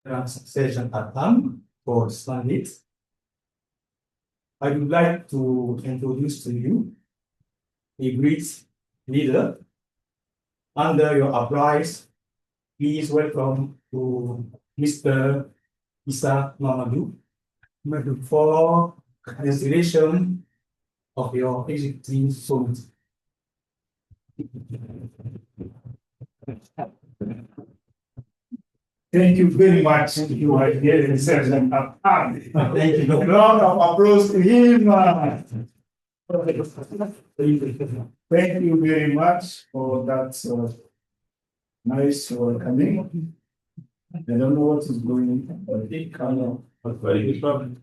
session at hand for Sunday. I would like to introduce to you a great leader. Under your applause, please welcome to Mr. Isa Mamadou for the installation of your executive summit. Thank you very much. You are here in session. Thank you. A round of applause to him. Thank you very much for that nice welcoming. I don't know what is going on, but I think I know. But very good problem.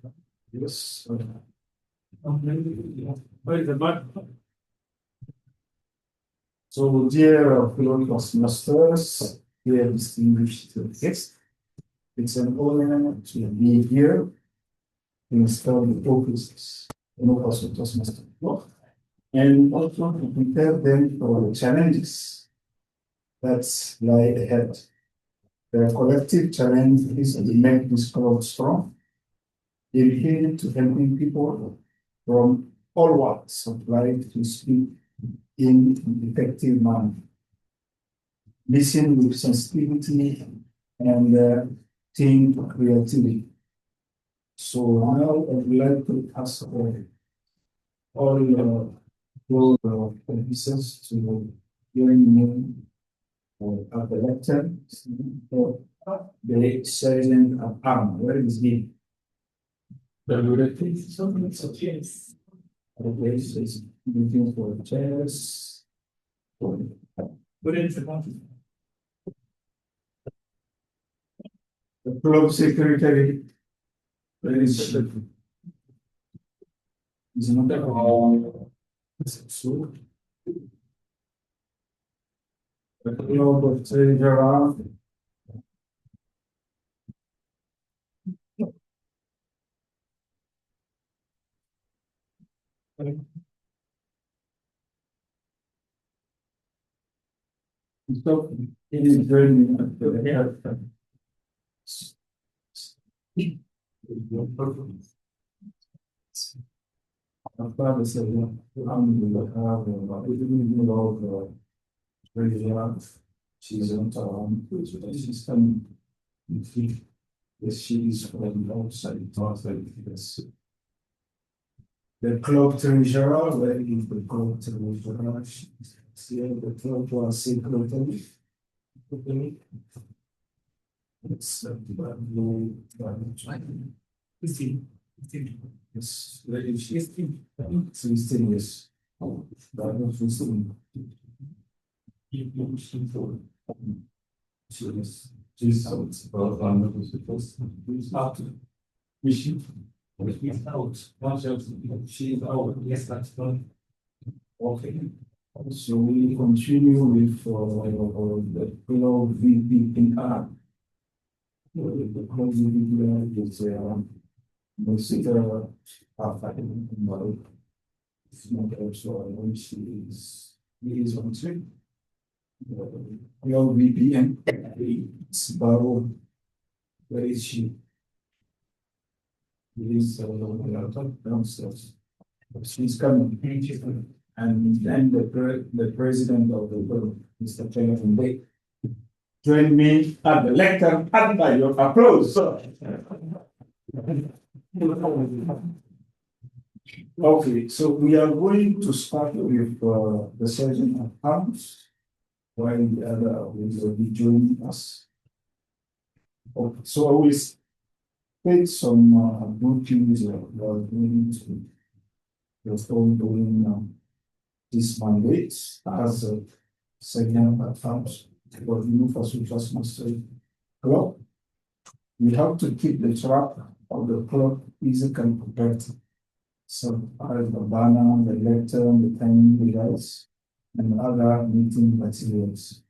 Yes. Where is the mud? So, dear fellow Toastmasters, dear distinguished guests, it's an honor to be here to install the offices in also Toastmasters work, and also to prepare them for the challenges that lie ahead. The collective challenge is to make this club strong, dedicated to helping people from all walks of life to speak in an effective manner. Listen with sensitivity and think creativity. So now I would like to ask all your officers to join me at the lecture for the sergeant at arm. Where is he? Okay, so it's looking for chairs. Put in the club secretary. Where is the is not so the club of treasurer. So it is very my father said, I'm going to have we didn't know very young. She's on she's coming. Yes, she is from outside. Yes. The club treasurer, where is the club treasurer? See the club was secretary. It's yes, very interesting. 16 years. Oh, that was 16. She's out. After mission. She's out. She's out. Yes, that's done. Okay. So we continue with the fellow VP in R. The fellow VP is Mr. Half-Time. It's not also when he is on trip. Fellow VP and it's Baro. Where is she? He is downstairs. She's coming. And then the president of the world, Mr. Jonathan Bay, join me at the lectern and by your applause. Okay, so we are going to start with the sergeant at arms, while the other will be joining us. Okay, so I will take some good things we are going to respond doing this mandate as a sergeant at arms for the InnoFaso Toastmasters club. We have to keep the track of the club physically prepared. So as the banner, the lectern, the timing device, and other meeting materials.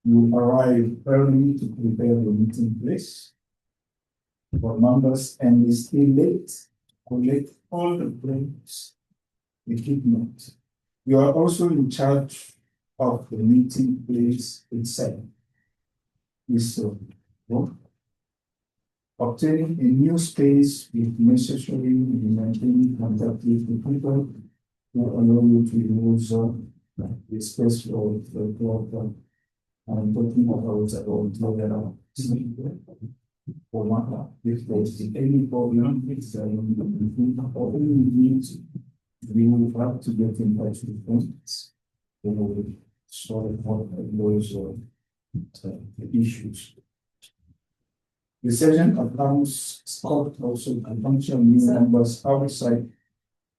You arrive early to prepare the meeting place for members and they stay late to collect all the plates, equipment. You are also in charge of the meeting place itself. Yes, sir. obtaining a new space with necessary maintaining contact with the people who allow you to use the space for the club. I'm talking about for matter. If there's any problem, it's or any needs, we will have to get in touch with them. We will solve all those issues. The session accounts scope also a bunch of new members outside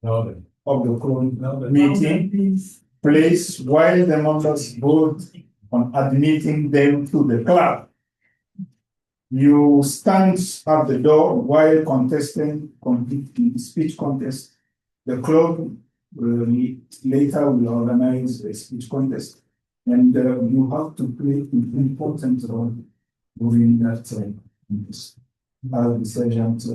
of the current meeting place while the members vote on admitting them to the club. You stand at the door while contesting the speech contest. The club later will organize a speech contest, and you have to play an important role during that time as the sergeant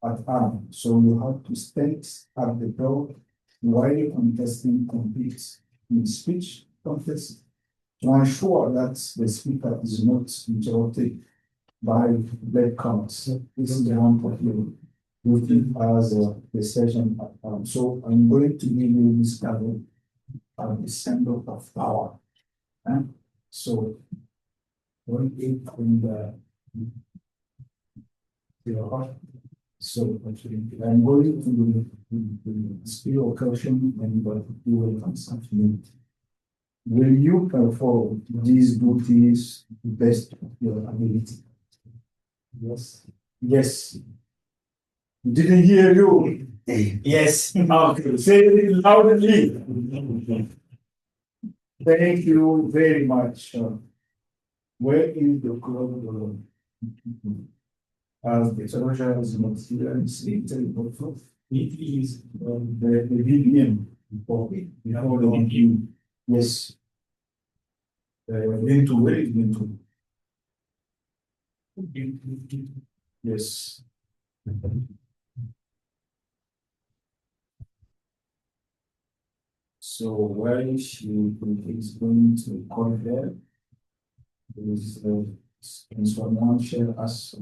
at arms. So you have to stand at the door while contesting competes in speech contest to ensure that the speaker is not interrupted by latecomers. This is one of you looking as the session at arms. So I'm going to give you this card at the center of power. And so when it in the so I'm going to speak occasion and you will consult me. Will you perform these duties to the best of your ability? Yes. Yes. Didn't hear you. Yes. Okay. Say it loudly. Thank you very much. Where is the club? As the treasurer is not here, it's also it is the BBM before the BBM. Yes. Into where is into? Yes. So while she is going to call her, there is someone share us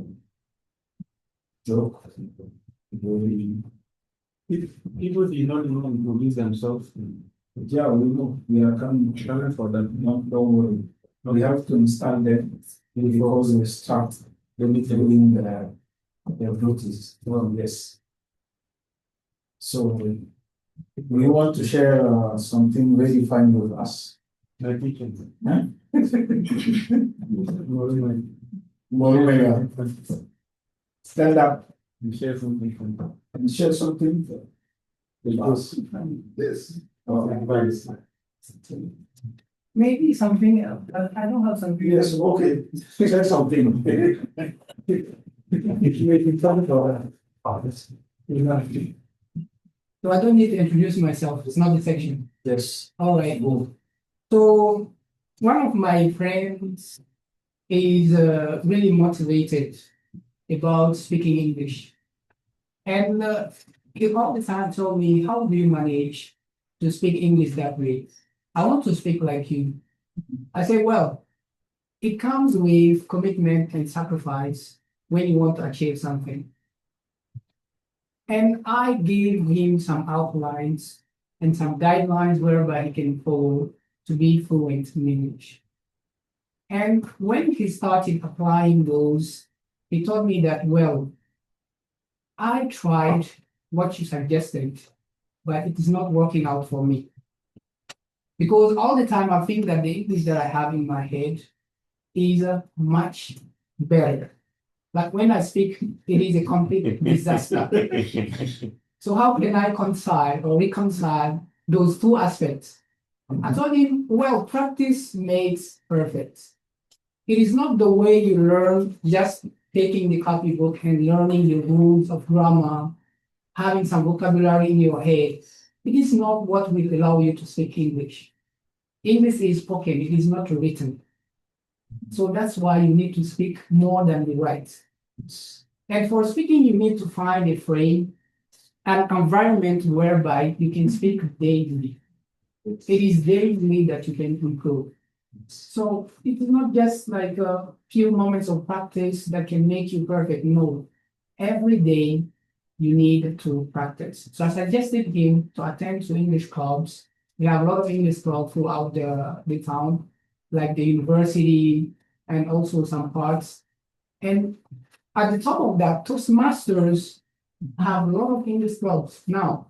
joke. If people do not know introduce themselves, yeah, we know we are coming for them. Don't worry. We have to install them because we start doing the duties. Well, yes. So we want to share something very fun with us. Huh? Stand up and share something. And share something with us. Yes. Maybe something else. I don't have something. Yes, okay. Share something. So I don't need to introduce myself. It's not the section. Yes. All right. So one of my friends is really motivated about speaking English, and he all the time told me, "How do you manage to speak English that way? I want to speak like you." I say, "Well, it comes with commitment and sacrifice when you want to achieve something." And I gave him some outlines and some guidelines whereby he can follow to be fluent in English. And when he started applying those, he told me that, well, I tried what you suggested, but it is not working out for me. Because all the time I think that the English that I have in my head is much better. But when I speak, it is a complete disaster. So how can I reconcile those two aspects? I told him, well, practice makes perfect. It is not the way you learn just taking the copybook and learning the rules of grammar, having some vocabulary in your head. It is not what will allow you to speak English. English is spoken, it is not written. So that's why you need to speak more than you write. And for speaking, you need to find a frame, an environment whereby you can speak daily. It is daily that you can improve. So it is not just like a few moments of practice that can make you perfect. No, every day you need to practice. So I suggested him to attend to English clubs. We have a lot of English clubs throughout the town, like the university and also some parks. And at the top of that, Toastmasters have a lot of English clubs now.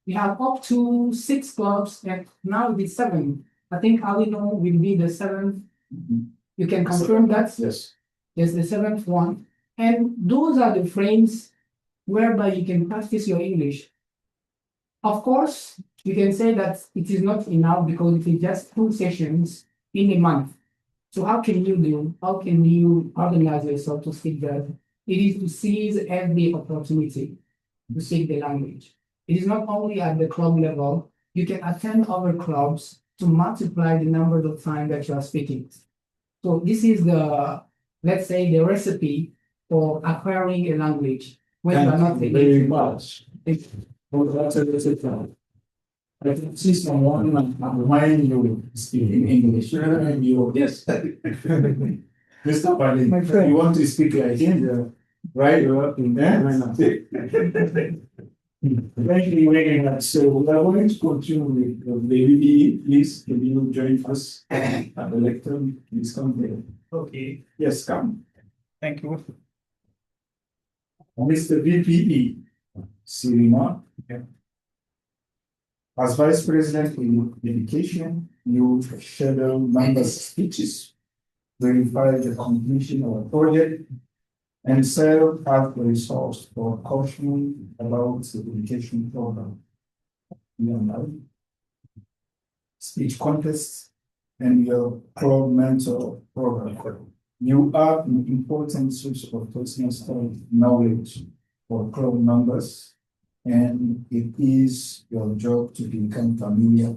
We have up to 6 clubs, and now it is 7. I think Alino will be the 7th. You can confirm that? Yes. Yes, the 7th one. And those are the frames whereby you can practice your English. Of course, you can say that it is not enough because it is just 2 sessions in a month. So how can you do? How can you organize yourself to speak that? It is to seize every opportunity to speak the language. It is not only at the club level, you can attend other clubs to multiply the number of times that you are speaking. So this is the, let's say, the recipe for acquiring a language when you are not Thank you a very native. much. For that recipe. I can see someone when you speak in English, and you, yes. Mr. Pali, My friend. you want to speak like him, right? You're up in there. Thank you very much. So we are going to continue with the baby. Please, can you join us at the lectern? Please come there. Okay, Yes, come. thank you. Mr. VPE, Sirima. As Vice President in Education, you schedule members' speeches, verify the completion of a project, and serve as the resource for cautioning about the education program. Speech contests, and your club mentor program. You are an important source of Toastmasters knowledge for club members, and it is your job to become familiar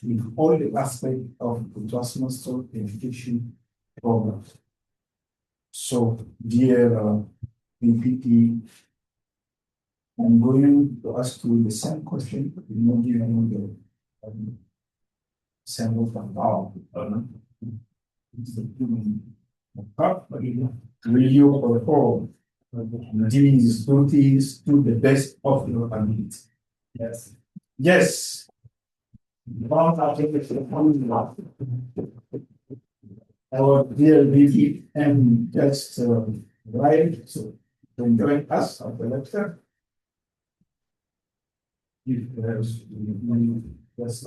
with all the aspects of the Toastmasters education program. So, dear PPT, I'm going to ask you the same question. You know, you know the sample from now. Will you perform these duties to the best of your ability? Yes. Yes. Our dear BB, and just right to join us at the lecture. If there's just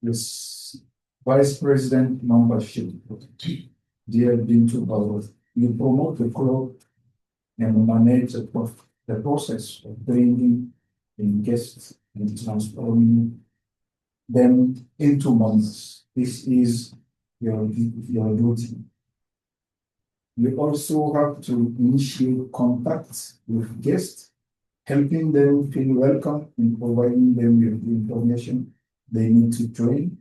Yes, Vice President membership. Dear Bintu Bawat, you promote the club and manage the process of bringing in guests and transforming them into members. This is your duty. You also have to initiate contacts with guests, helping them feel welcome and providing them with the information they need to join.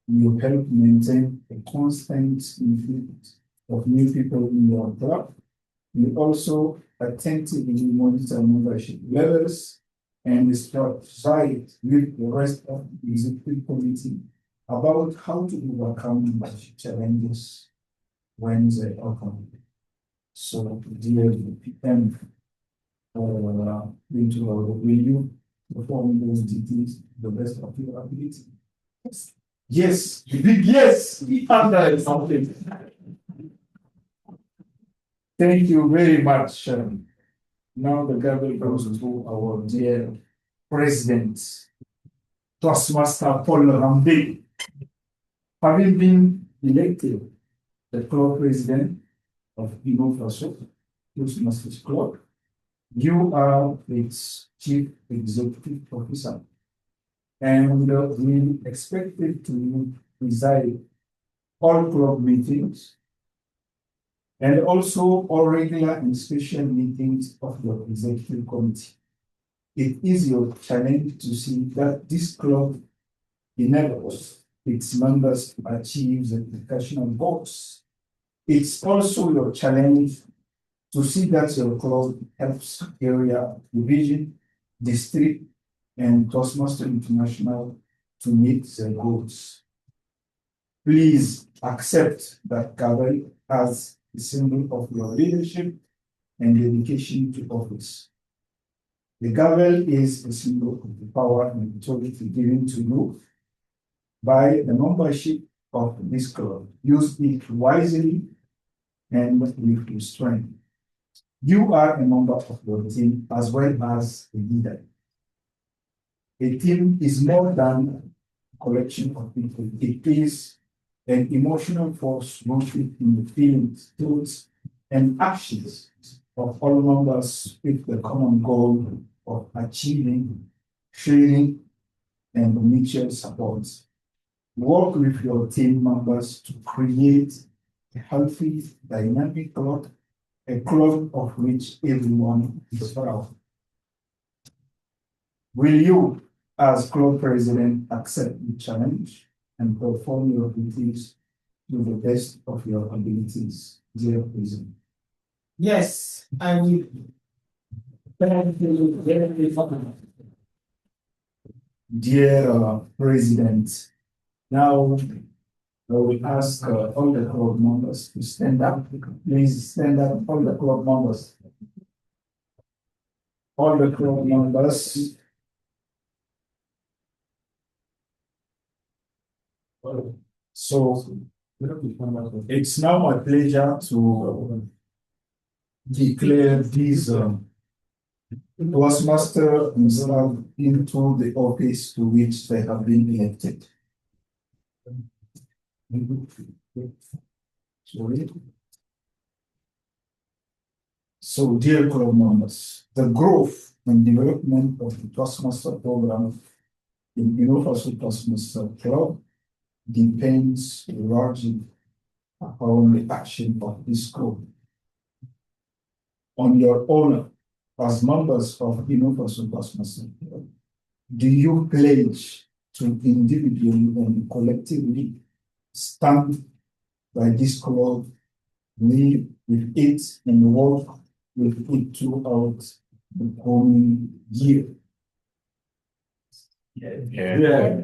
You help maintain a constant influx of new people in your club. You also attentively monitor membership levels and strategize with the rest of the executive committee about how to overcome membership challenges when they occur. So, dear PM, will you perform those duties to the best of your ability? Yes. Yes, big yes. Under something. Thank you very much, Sharon. Now the gavel goes to our dear President, Toastmaster Paul Rambe. Having been elected the club president of InnoFaso, Toastmasters Club, you are its chief executive officer, and we expected to preside all club meetings and also all regular and special meetings of your executive committee. It is your challenge to see that this club enables its members to achieve the educational goals. It's also your challenge to see that your club helps area division district, and Toastmasters International to meet their goals. Please accept that gavel as a symbol of your leadership and dedication to office. The gavel is a symbol of the power and authority given to you by the membership of this club. Use it wisely and with restraint. You are a member of your team as well as a leader. A team is more than a collection of people. It is an emotional force rooted in the feelings, thoughts, and actions of all members with the common goal of achieving, sharing, and mutual support. Work with your team members to create a healthy, dynamic club, a club of which everyone is proud. Will you, as club president, accept the challenge and perform your duties to the best of your abilities, dear president? Yes, I will. Thank you very much. Dear President, now I will ask all the club members to stand up. Please stand up, all the club members. All the club members. So it's now my pleasure to declare these Toastmasters installed into the office to which they have been elected. Sorry. So, dear club members, the growth and development of the Toastmaster program in InnoFaso Toastmaster Club depends largely upon the action of this group. On your honor, as members of InnoFaso Toastmaster Club, do you pledge to individually and collectively stand by this club, live with it, and work with it throughout the coming year? Yeah.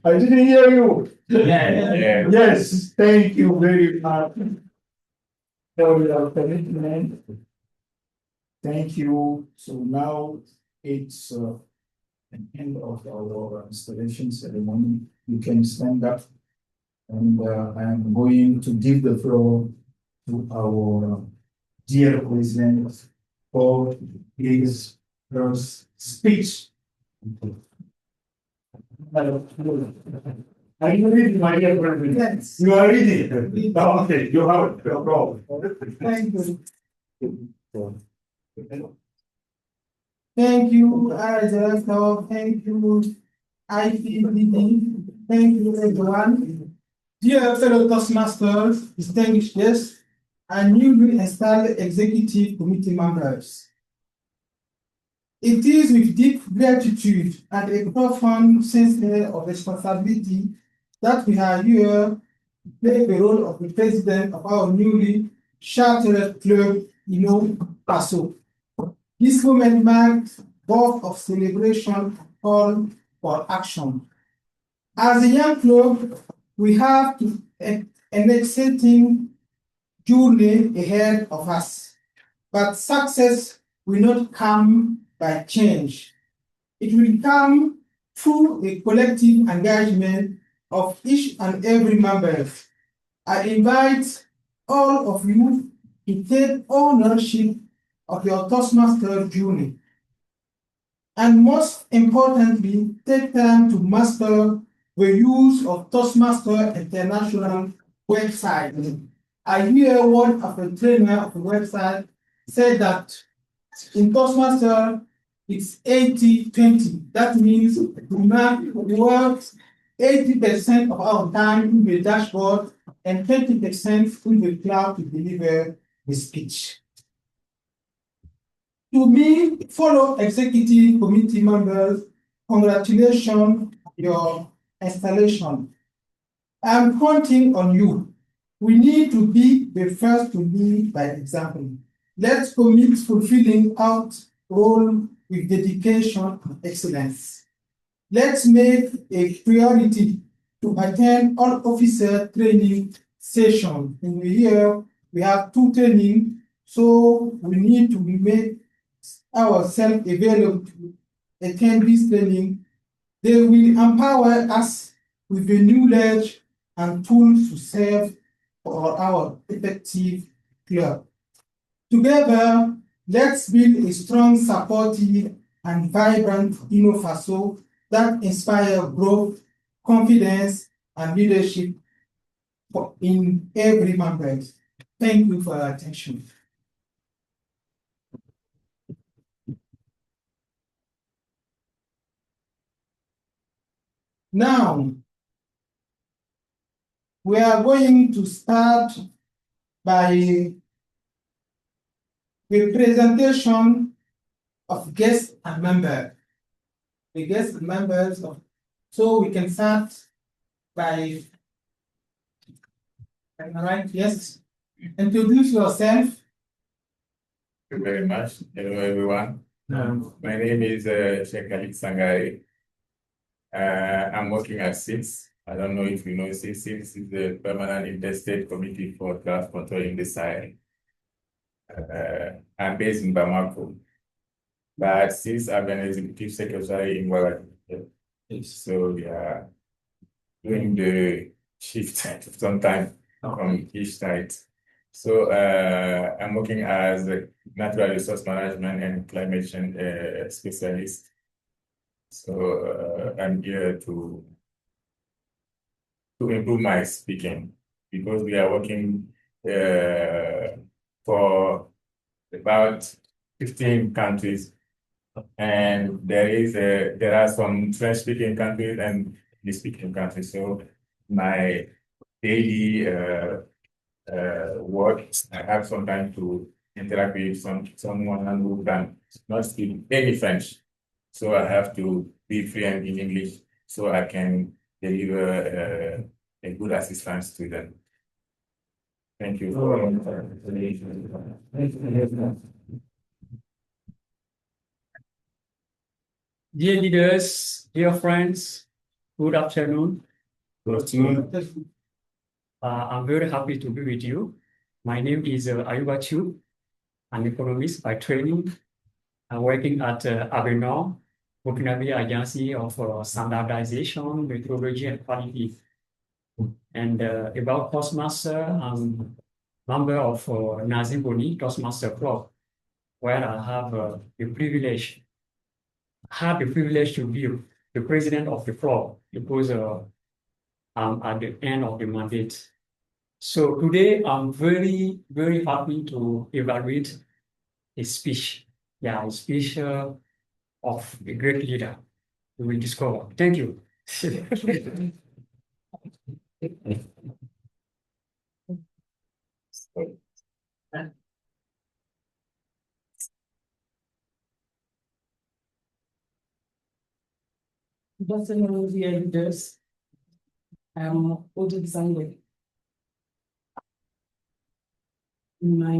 I didn't hear you. Yes, thank you very much for your commitment. Thank you. So now it's the end of our installation ceremony. You can stand up, and I'm going to give the floor to our dear president for his first speech. Are you ready, my dear president? Yes. You are ready? Okay, you have it. No problem. Thank you. Thank you, Director. Thank you, IPPD. Thank you, everyone. Dear fellow Toastmasters, distinguished guests, and newly installed executive committee members. It is with deep gratitude and a profound sense of responsibility that we are here to play the role of the president of our newly chartered club, InnoFaso. This moment marks both of celebration and call for action. As a young club, we have an exciting journey ahead of us, but success will not come by change. It will come through a collective engagement of each and every member. I invite all of you to take ownership of your Toastmaster journey. And most importantly, take time to master the use of Toastmaster International website. I hear one of the trainer of the website said that in Toastmaster, it's 80-20. That means we work 80% of our time in the dashboard and 20% in the cloud to deliver the speech. To me, fellow executive committee members, congratulations on your installation. I'm counting on you. We need to be the first to lead by example. Let's commit fulfilling our role with dedication and excellence. Let's make a priority to attend all officer training sessions. In the year, we have 2 training, so we need to make ourselves available to attend this training. They will empower us with the knowledge and tools to serve for our effective club. Together, let's build a strong, supportive, and vibrant InnoFaso that inspires growth, confidence, and leadership in every member. Thank you for your attention. Now, we are going to start by the presentation of guests and members. The guests and members of, so we can start by, am I right? Yes. Introduce yourself. Thank you very much. Hello, everyone. My name is Sheikh Khalid Sangari. I'm working at SIX. I don't know if you know SIX. SIX is the Permanent Interstate Committee for Draft Control in the Sahel. I'm based in Bamako, but since I'm an executive secretary in Ouagadougou, so we are doing the shift sometime from each side. So I'm working as a natural resource management and climate change specialist. So I'm here to improve my speaking because we are working for about 15 countries, and there are some French-speaking countries and English-speaking countries. So my daily work, I have some time to interact with someone who can not speak any French. So I have to be fluent in English so I can deliver a good assistance to them. Thank you for Dear leaders, dear friends, good afternoon. Good afternoon. I'm very happy to be with you. My name is Ayuba Chu. I'm an economist by training. I'm working at Abenor, Burkinabe Agency of Standardization, Metrology, and Quality. And about Toastmaster, I'm member of Naziboni Toastmaster Club, where I have the privilege to be the president of the club because I'm at the end of the mandate. So today I'm very, very happy to evaluate a speech. Yeah, a speech of a great leader we will discover. Thank you. Good afternoon, dear leaders. I'm Odo Zangwe. In my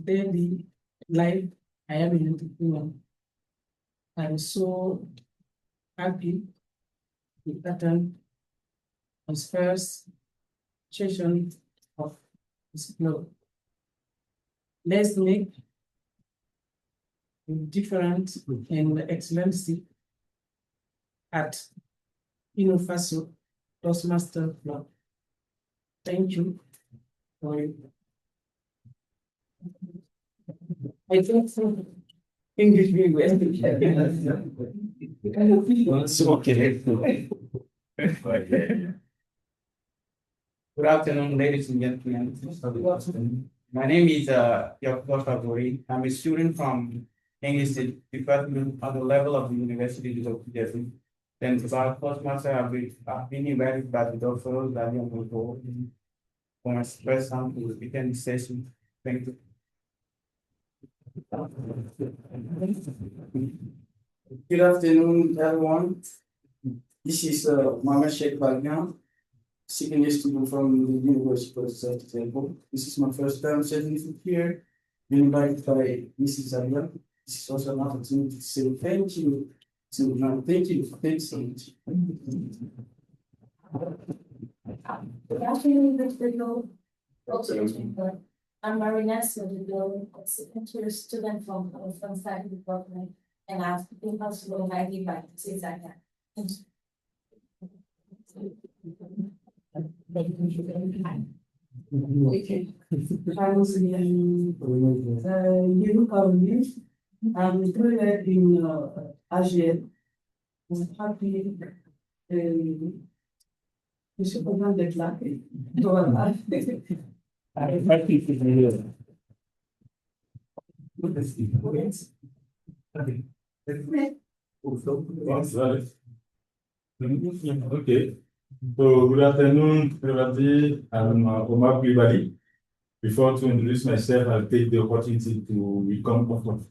daily life, I am an entrepreneur. I'm so happy with that as first session of this club. Let's make different and excellency at InnoFaso Toastmaster Club. Thank you for it. I think English very well. It's okay. Good afternoon, ladies and gentlemen. My name is Yakubo Favori. I'm a student from English department at the level of the University of Jersey. Then about Toastmaster, I've been invited by the doctor that I'm going to go for my first time to attend the session. Thank you. Good afternoon, everyone. This is Mama Sheikh Bagnan, second year student from the University of South Temple. This is my first time sitting here, been invited by Mrs. Alia. this is also an opportunity to say thank you to thank you for thanks so much. Actually, I'm Marinette, a student from Science Department, and I've been also I give back since I can. I was in Inaugural. I'm included in Asia. I'm happy. Je suis content d'être là. Voilà. I'm happy to be here. Okay. So good afternoon, everybody. I'm Omar Kulibali. Before to introduce myself, I'll take the opportunity to welcome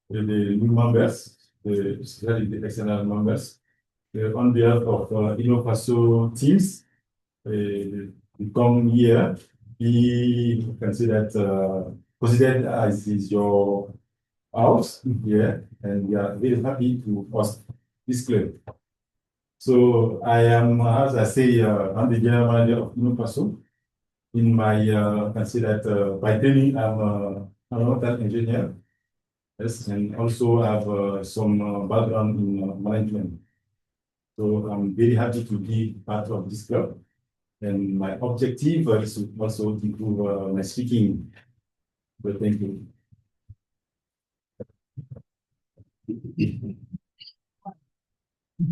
the new members, especially the external members, on behalf of InnoFaso teams. We come here, we consider considered as is your house here, and we are very happy to host this club. So I am, as I say, I'm the general manager of InnoFaso. In my considered by training, I'm an environmental engineer. Yes, and also have some background in management. So I'm very happy to be part of this club. And my objective is to also improve my speaking. So thank you.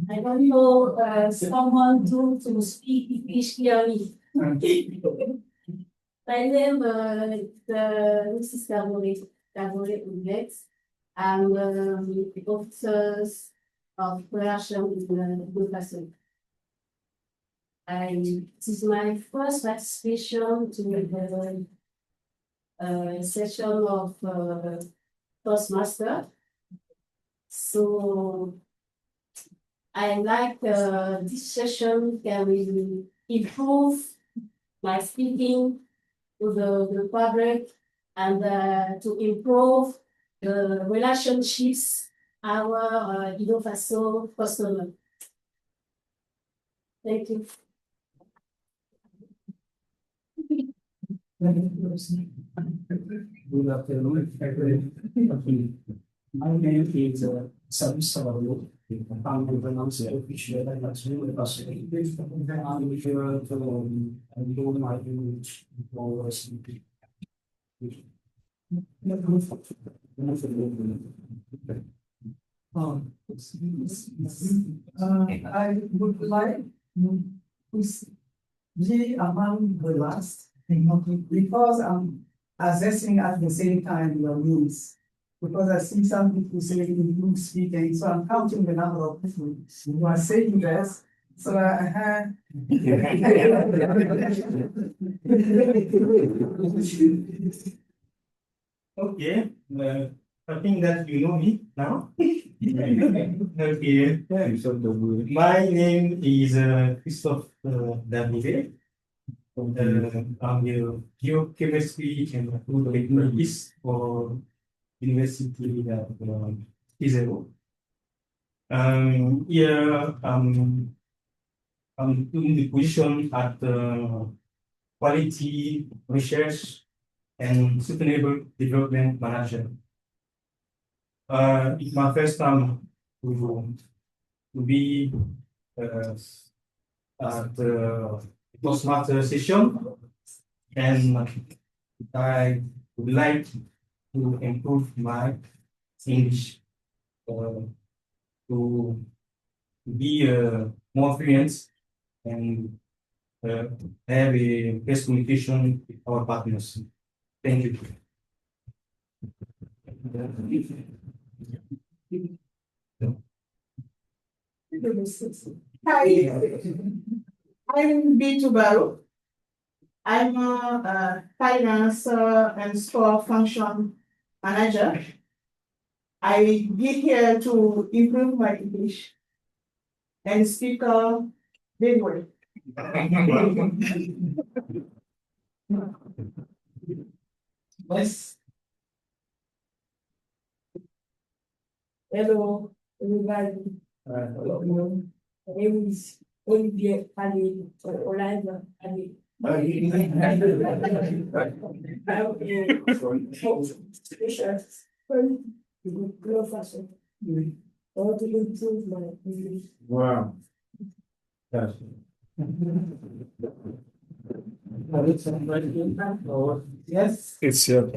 I don't know someone to speak English clearly. My name is Mrs. Gabore Ubex. I'm the officer of production in the InnoFaso. This is my first participation to the session of Toastmasters. So I like this session can improve my speaking to the public and to improve the relationships our InnoFaso customer. Thank you. Good afternoon. My name is Sam Salvador. I'm the financial official at InnoFaso. I'm here to do my image for speaking. I would like to be among the last because I'm assessing at the same time your needs. Because I see some people saying improve speaking, so I'm counting the number of people who are saying this. So Okay, I think that you know me now. Okay. My name is Christophe David. I'm the geochemistry and food technologist for University of Israel. Here I'm doing the position at quality research and sustainable development manager. It's my first time to be at the Toastmasters session, and I would like to improve my English to be more fluent and have a best communication with our partners. Thank you. Hi, I'm B2 Baro. I'm a finance and store function manager. I get here to improve my English and speak very well. Yes. Hello, everybody. Hello. My name is Olivier Ali, or Oliver Ali. I'm a specialist in InnoFaso. I want to improve my English. Wow. Yes. Yes. It's your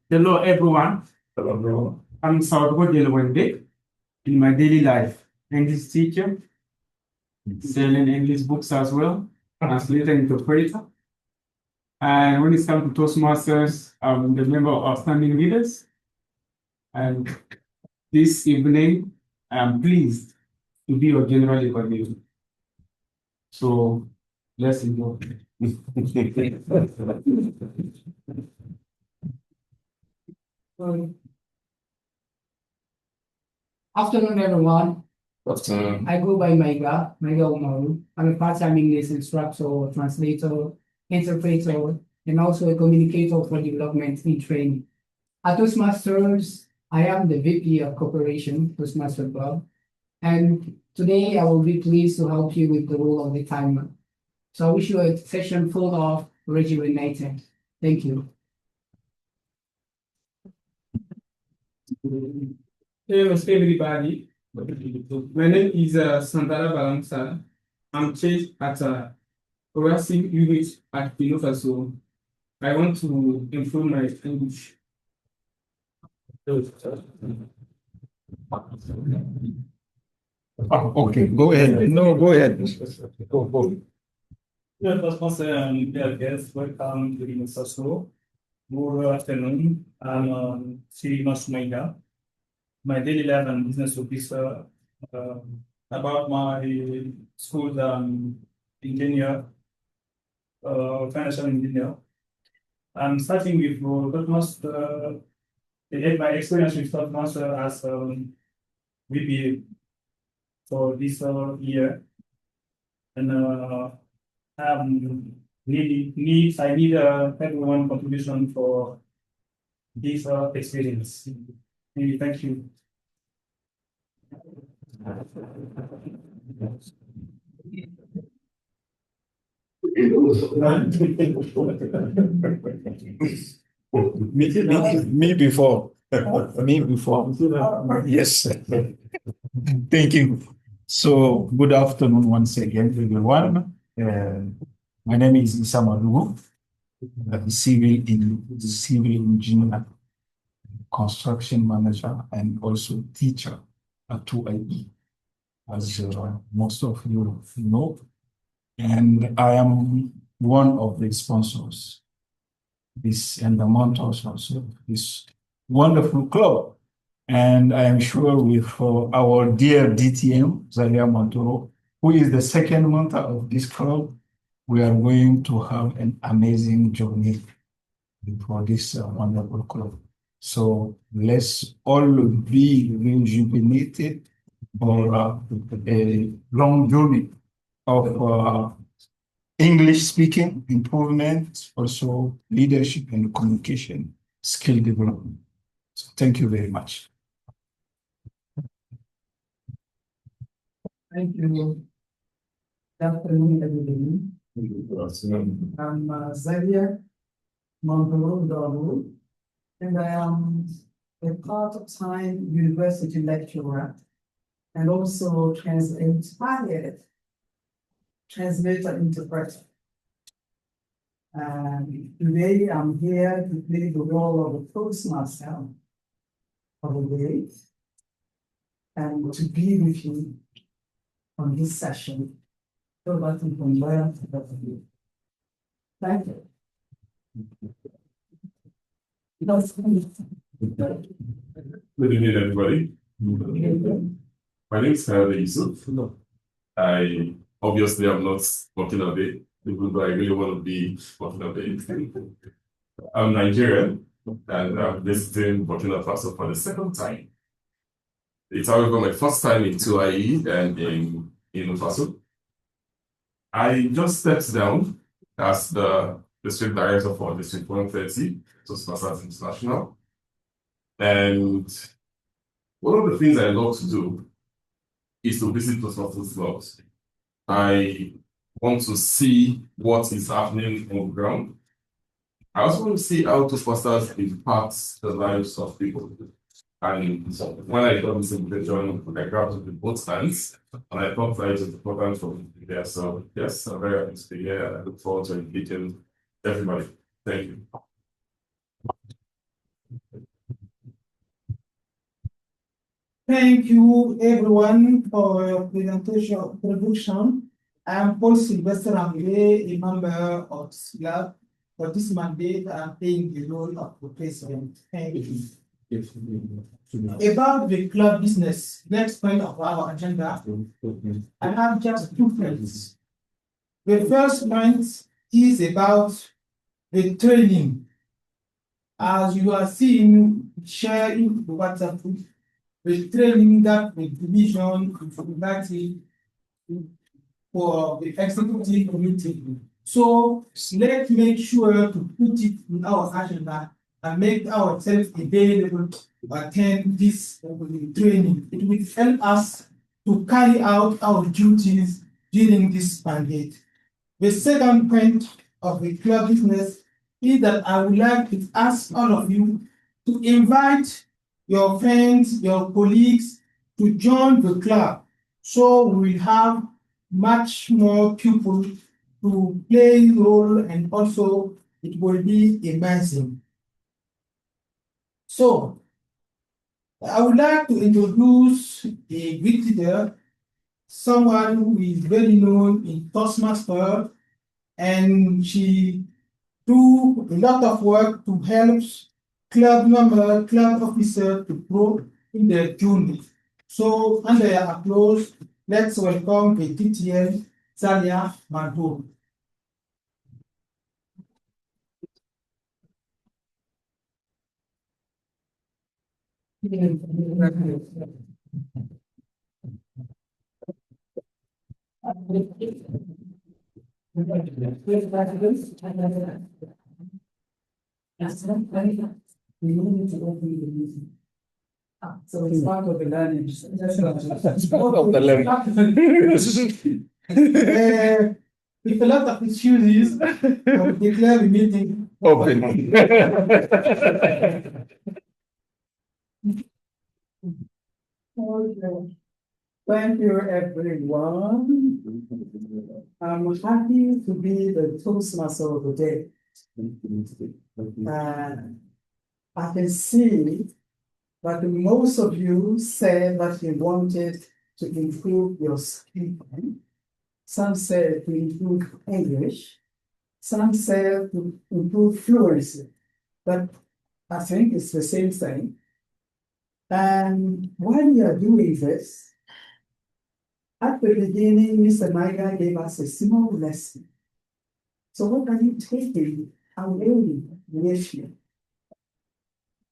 Hello, everyone. Hello. I'm Salvador Delawende. In my daily life, English teacher, selling English books as well, translator, interpreter. And when it comes to Toastmasters, I'm the member of Outstanding Leaders. And this evening, I'm pleased to be your general evaluator. So let's enjoy. Afternoon, everyone. Afternoon. I go by Maiga Umaru. I'm a part-time English instructor, translator, interpreter, and also a communicator for development in training. At Toastmasters, I am the VP of Cooperation, Toastmaster Club. And today I will be pleased to help you with the role of the timer. So I wish you a session full of rejuvenating. Thank you. Hello, everybody. My name is Santara Balansa. I'm chief at Harassing Unit at InnoFaso. I want to improve my English. Okay, go ahead. No, go ahead. Go. Yeah, first of all, dear guests, welcome to InnoFaso. Good afternoon. I'm Sirimas Maida. My daily life and business officer. About my school engineer, financial engineer. I'm starting with Toastmaster. My experience with Toastmaster as VP for this year, and I need everyone contribution for this experience. Thank you. Me before. Me before. Yes. Thank you. So, good afternoon once again, everyone. My name is Isa Madugu, civil engineer, construction manager, and also teacher at 2IE, as most of you know. And I am one of the sponsors, and the mentors also, this wonderful club. And I am sure with our dear DTM, Zalia Montoro, who is the second mentor of this club, we are going to have an amazing journey for this wonderful club. So let's all be rejuvenated for a long journey of English speaking improvement, also leadership and communication skill development. So thank you very much. Thank you. Good afternoon, everybody. I'm Xavier Montoro, and I am a part-time university lecturer and also translator interpreter. Today I'm here to play the role of a Toastmaster of the day and to be with you on this session so that we can learn about you. Thank you. Good evening, everybody. My name is Kayode Yusuf. I obviously am not working all day, even though I really want to be working all day. I'm Nigerian and I'm visiting Burkina Faso for the second time. It's however my first time in 2IE and in InnoFaso. I just stepped down as the district director for District 130, Toastmasters International. And One of the things I love to do is to visit Toastmasters clubs. I want to see what is happening on the ground. I also want to see how Toastmasters impacts the lives of people. And when I got this invitation, I grabbed it with both hands, and I thought that it was important from there. So yes, I'm very happy to be here. I look forward to engaging everybody. Thank you. Thank you, everyone, for your introduction. I am Paul Sylvester Amile, a member of SLAB. For this mandate, I am playing the role of the president. Thank you. About the club business, next point of our agenda, I have just 2 points. The first point is about the training. As you are seeing, sharing the WhatsApp group, the training that the division is inviting for the executive committee. So let's make sure to put it in our agenda and make ourselves available to attend this training. It will help us to carry out our duties during this mandate. The second point of the club business is that I would like to ask all of you to invite your friends, your colleagues to join the club. So we will have much more people to play a role, and also it will be amazing. So I would like to introduce a visitor, someone who is very known in Toastmasters, and she do a lot of work to help club member, club officer to grow in their journey. So under your applause, let's welcome the TTL Zalia Mandur. So it's part of the learning. It's part of the learning. With a lot of excuses, I will declare the meeting Open. Thank you, everyone. I'm happy to be the Toastmaster of the day. I can see that most of you said that you wanted to improve your speaking. Some said to improve English. Some said to improve fluency. But I think it's the same thing. And while you are doing this, at the beginning, Mr. Maiga gave us a small lesson. So what are you taking away with you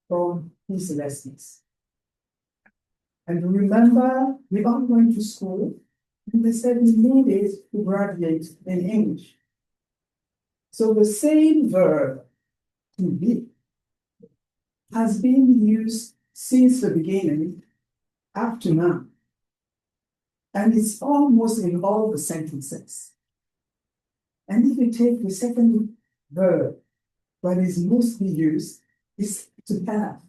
from his lessons? And remember, we all went to school, and they said we needed to graduate in English. So the same verb, to be, has been used since the beginning up to now. And it's almost in all the sentences. And if you take the second verb that is mostly used, is to have.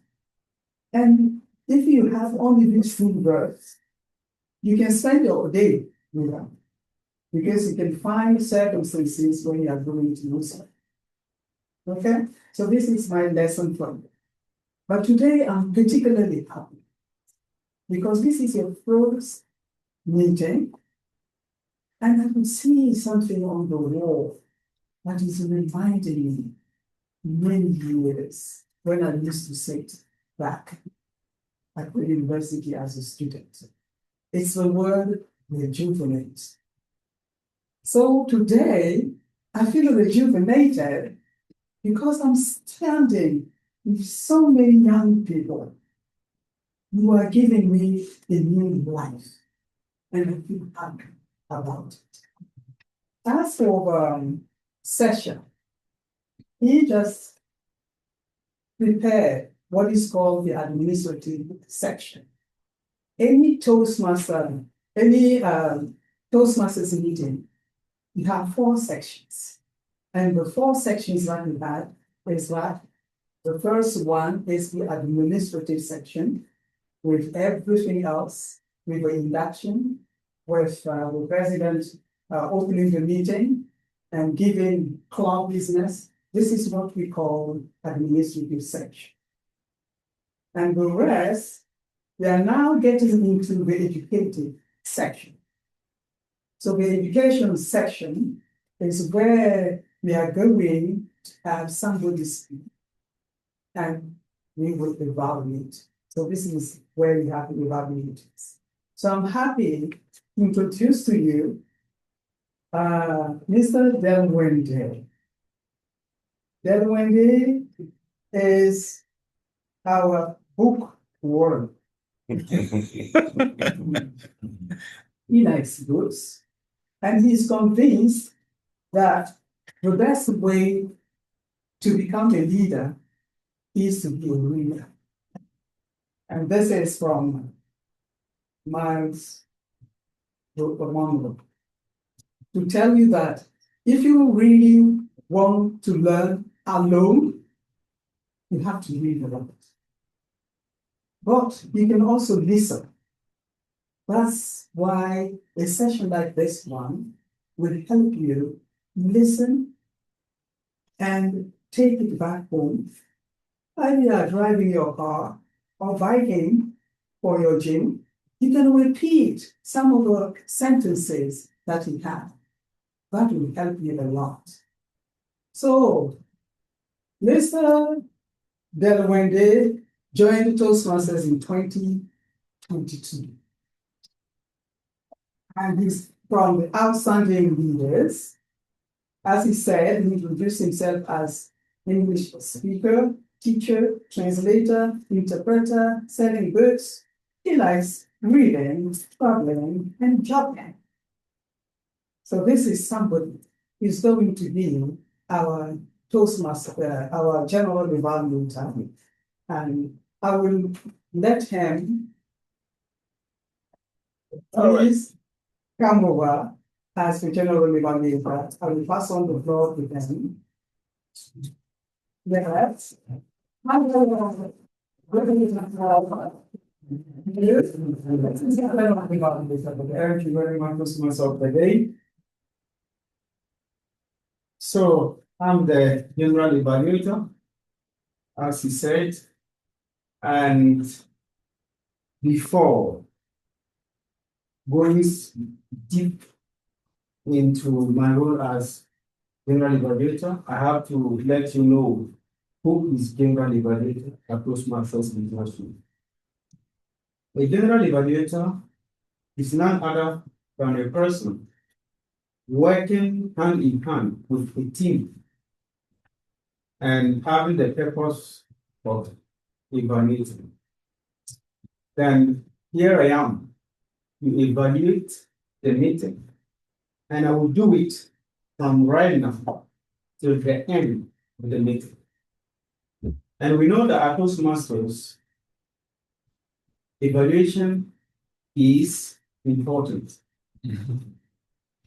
And if you have only these 2 verbs, you can spend your day with them, because you can find circumstances when you are going to use them. Okay? So this is my lesson for you. But today I'm particularly happy, because this is your first meeting, and I could see something on the wall that is reminding me many years when I used to sit back at the university as a student. It's the word rejuvenate. So today, I feel rejuvenated because I'm standing with so many young people who are giving me a new life, and I feel happy about it. As for session, he just prepared what is called the administrative section. any any Toastmasters meeting, you have 4 sections. And the 4 sections that we had is that the first one is the administrative section with everything else, with the induction, with the president opening the meeting and giving club business. This is what we call administrative section. And the rest, we are now getting into the educative section. So the education section is where we are going to have somebody speak and we will evaluate. So this is where we have the evaluators. So I'm happy to introduce to you Mr. Delwende. Delwende is our bookworm. He likes books, and he's convinced that the best way to become a leader is to be a reader. And this is from Miles Monroe. To tell you that if you really want to learn alone, you have to read a lot. But you can also listen. That's why a session like this one will help you listen and take it back home. While you are driving your car or biking for your gym, you can repeat some of the sentences that you have. That will help you a lot. So, Mr. Delwende joined Toastmasters in 2022. And he's from the outstanding leaders. As he said, he introduced himself as English speaker, teacher, translator, interpreter, selling books. He likes reading, traveling, and jogging. So this is somebody who's going to be our Toastmaster, our general evaluator. And I will let him please come over as the general evaluator. I will pass on the floor to them. Yes. Thank you very much, customers of the day. So I'm the general evaluator, as he said, and before going deep into my role as general evaluator, I have to let you know who is general evaluator at Toastmasters International. A general evaluator is none other than a person working hand in hand with a team and having the purpose of evaluating. Then here I am to evaluate the meeting, and I will do it from right now till the end of the meeting. And we know that at Toastmasters, evaluation is important.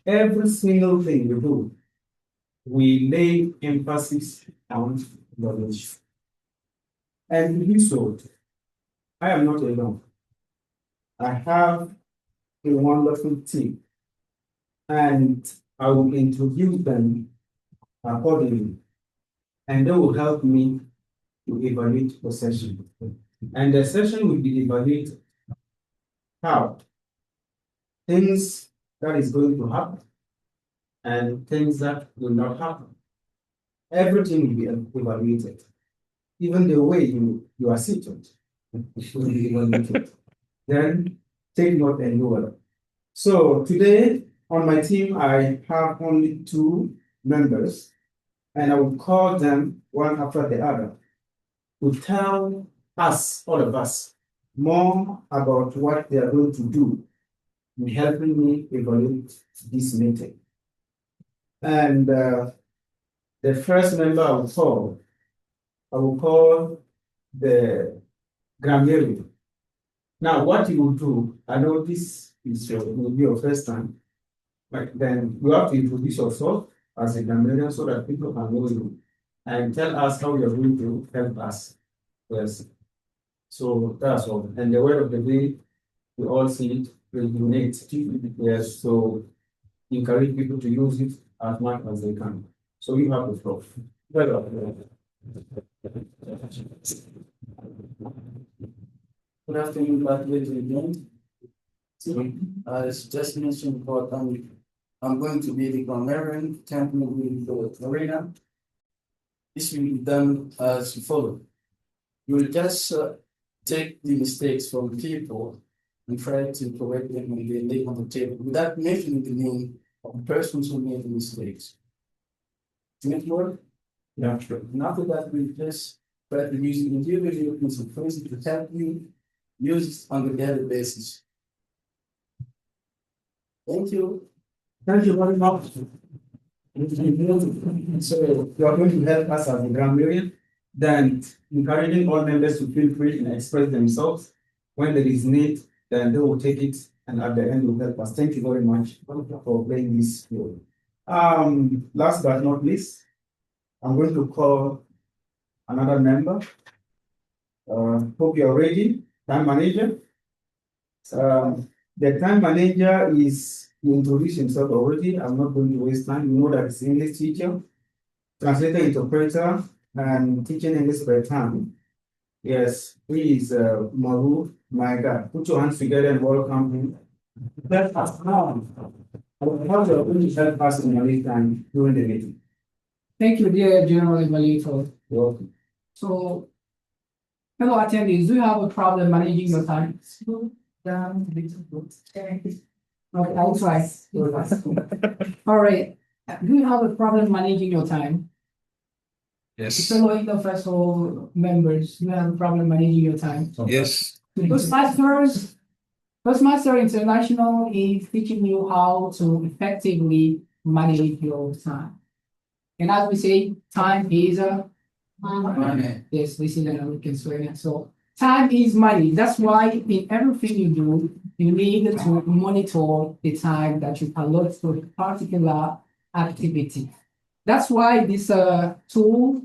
Every single thing we do, we lay emphasis on evaluation. And to do so, I am not alone. I have a wonderful team, and I will introduce them accordingly, and they will help me to evaluate the session. And the session will be evaluated how things that is going to happen and things that will not happen. Everything will be evaluated. Even the way you are seated will be evaluated. Then take note and do it. So today on my team, I have only 2 members, and I will call them one after the other to tell us, all of us, more about what they are going to do in helping me evaluate this meeting. And the first member I will call the grammarian. Now, what you will do, I know this is will be your first time, but then you have to introduce yourself as a Gambian so that people can know you and tell us how you're going to help us. Yes. So that's all. And the word of the day, we all see it, regulate. Yes. So encourage people to use it as much as they can. So you have the floor. Good afternoon, ladies and gentlemen. So, as just mentioned before, I'm going to be the grammarian tampering with the arena. This will be done as follows. You will just take the mistakes from people and try to correct them when they lay on the table without mentioning the name of the persons who made the mistakes. Does it work? Yeah, sure. And after that, we just try to use the individual piece of phrases to help you use it on a daily basis. Thank you. Thank you very much. So you are going to help us as a grammarian, then encouraging all members to feel free and express themselves. When there is need, then they will take it, and at the end will help us. Thank you very much for playing this role. Last but not least, I'm going to call another member. Hope you're ready, time manager. The time manager he introduced himself already. I'm not going to waste time. You know that he's English teacher, translator, interpreter, and teaching English by time. Yes, he is Maru. My God, put your hands together and welcome him. Let us now. How you are going to help us in this time during the meeting. Thank you, dear General Evaluator. You're welcome. So, fellow attendees, do you have a problem managing your time? Okay, I'll try. All right. Do you have a problem managing your time? Yes. Fellow InnoFaso members, do you have a problem managing your time? Yes. Toastmasters International is teaching you how to effectively manage your time. And as we say, time is money. Yes, this is an American swear. So time is money. That's why in everything you do, you need to monitor the time that you allot to a particular activity. That's why this tool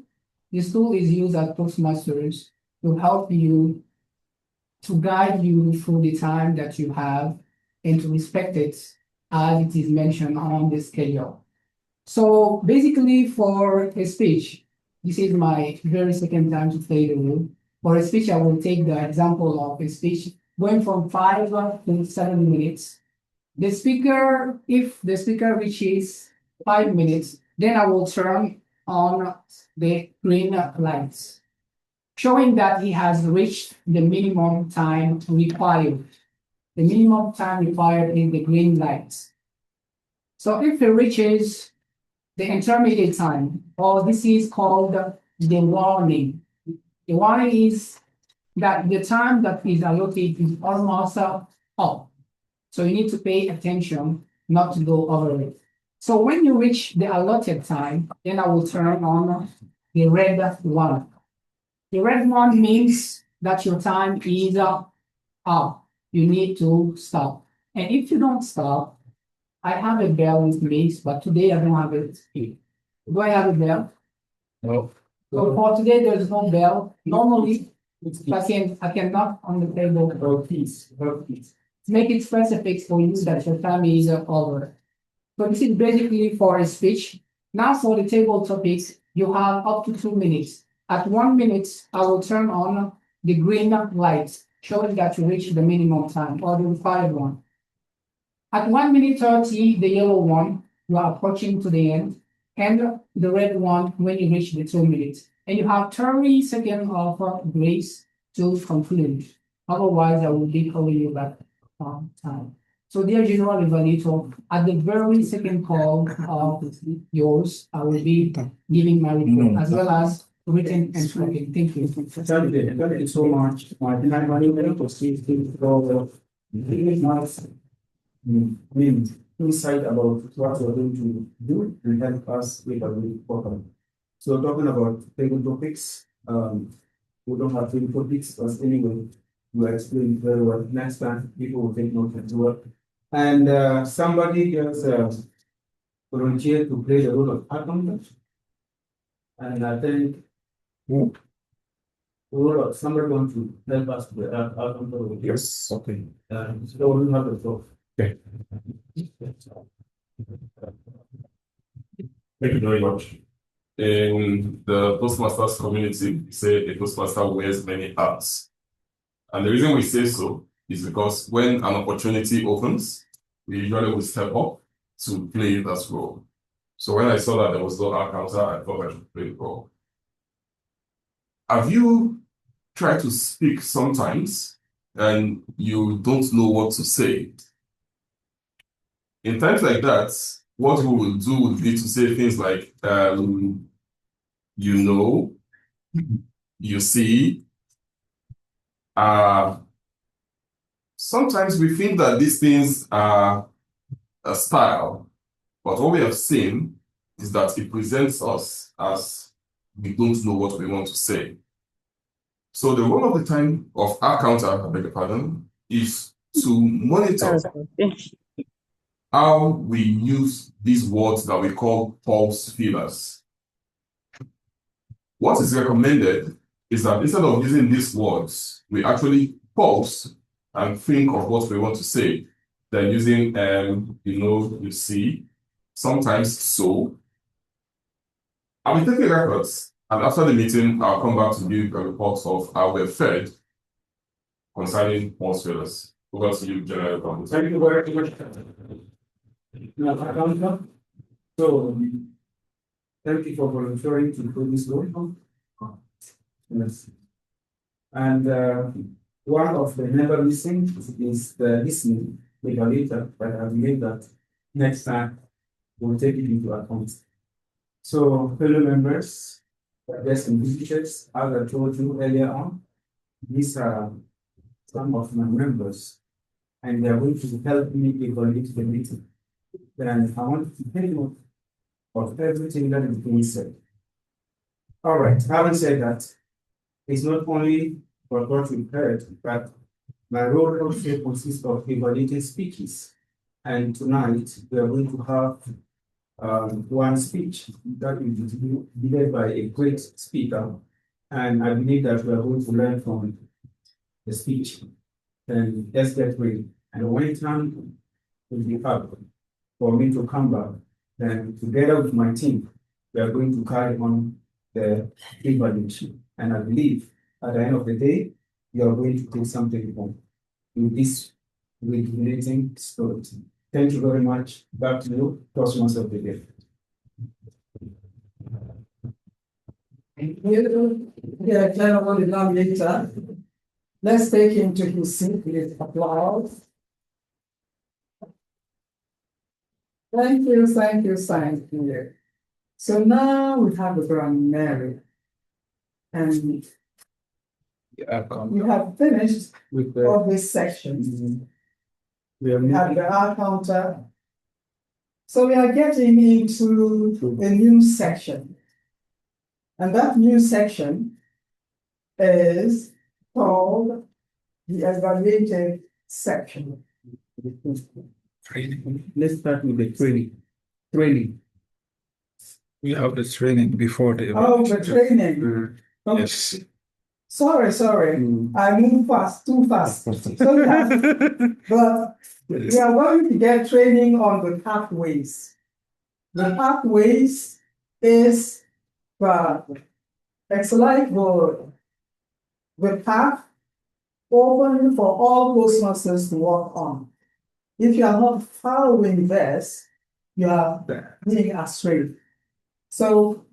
is used at Toastmasters to help you, to guide you through the time that you have and to respect it as it is mentioned on the schedule. So basically for a speech, this is my very second time to play the role. For a speech, I will take the example of a speech going from 5 to 7 minutes. The speaker, if the speaker reaches 5 minutes, then I will turn on the green lights, showing that he has reached the minimum time required. The minimum time required is the green lights. So if he reaches the intermediate time, or this is called the warning. The warning is that the time that is allocated is almost up. So you need to pay attention not to go over it. So when you reach the allotted time, then I will turn on the red one. The red one means that your time is up. You need to stop. And if you don't stop, I have a bell with me, but today I don't have it here. Do I have a bell? No. So for today, there's no bell. Normally, I can knock on the table. Please. To make it specific for you that your time is over. So this is basically for a speech. Now for the table topics, you have up to 2 minutes. At 1 minute, I will turn on the green light, showing that you reach the minimum time or the required one. At 1 minute 30, the yellow one, you are approaching to the end, and the red one when you reach the 2 minutes. And you have 30 seconds of grace to conclude. Otherwise, I will be calling you back on time. So, dear General Evaluator, at the very second call of yours, I will be giving my report as well as written and spoken. Thank you. Thank you so much. My insight about what we're going to do and help us with our program. So talking about table topics, we don't have table topics, but anyway, you explained very well. Next time, people will take note as well. And somebody just volunteered to play the role of accountant. And I think somebody want to help us with that accountant. Yes, okay. So we have the floor. Okay. Thank you very much. In the Toastmasters community, we say a Toastmaster wears many hats. And the reason we say so is because when an opportunity opens, we usually will step up to play that role. So when I saw that there was no counter, I thought I should play the role. Have you tried to speak sometimes and you don't know what to say? In times like that, what we will do would be to say things like, you know, you see. Sometimes we think that these things are a style, but what we have seen is that it presents us as we don't know what we want to say. So the role of the time of our counter, I beg your pardon, is to monitor how we use these words that we call pulse fillers. What is recommended is that instead of using these words, we actually pause and think of what we want to say. Then using, you know, you see, sometimes so. I'll be taking records, and after the meeting, I'll come back to give a report of how we're fed concerning pulse fillers. Over to you, General Counsel. Thank you very much. So, thank you for volunteering to do this role. Yes. And one of the never missing is the listening regulator, but I believe that next time we'll take it into account. So, fellow members, guests and visitors, as I told you earlier on, these are some of my members, and they are going to help me evaluate the meeting. Then I want to take note of everything that is being said. All right, having said that, it's not only for what we heard, but my role also consists of evaluating speeches. And tonight we are going to have one speech that will be delivered by a great speaker. And I believe that we are going to learn from the speech. Then let's get ready. And when time will be up for me to come back, then together with my team, we are going to carry on the evaluation. And I believe at the end of the day, you are going to take something home with this regulating spirit. Thank you very much. Back to you, Toastmasters of the day. Thank you. Yeah, General Denominator. Let's take him to his seat with applause. Thank you, thank you, thank you. So now we have the Grand Mary. And we have finished with all these sections. We have the R counter. So we are getting into a new section. And that new section is called the evaluated section. Training. Let's start with the training. Training. We have the training before the Oh, the training. Okay. Yes. Sorry. I move too fast. So but we are going to get training on the pathways. The pathways is it's like the path open for all Toastmasters to work on. If you are not following this, you are being astray. So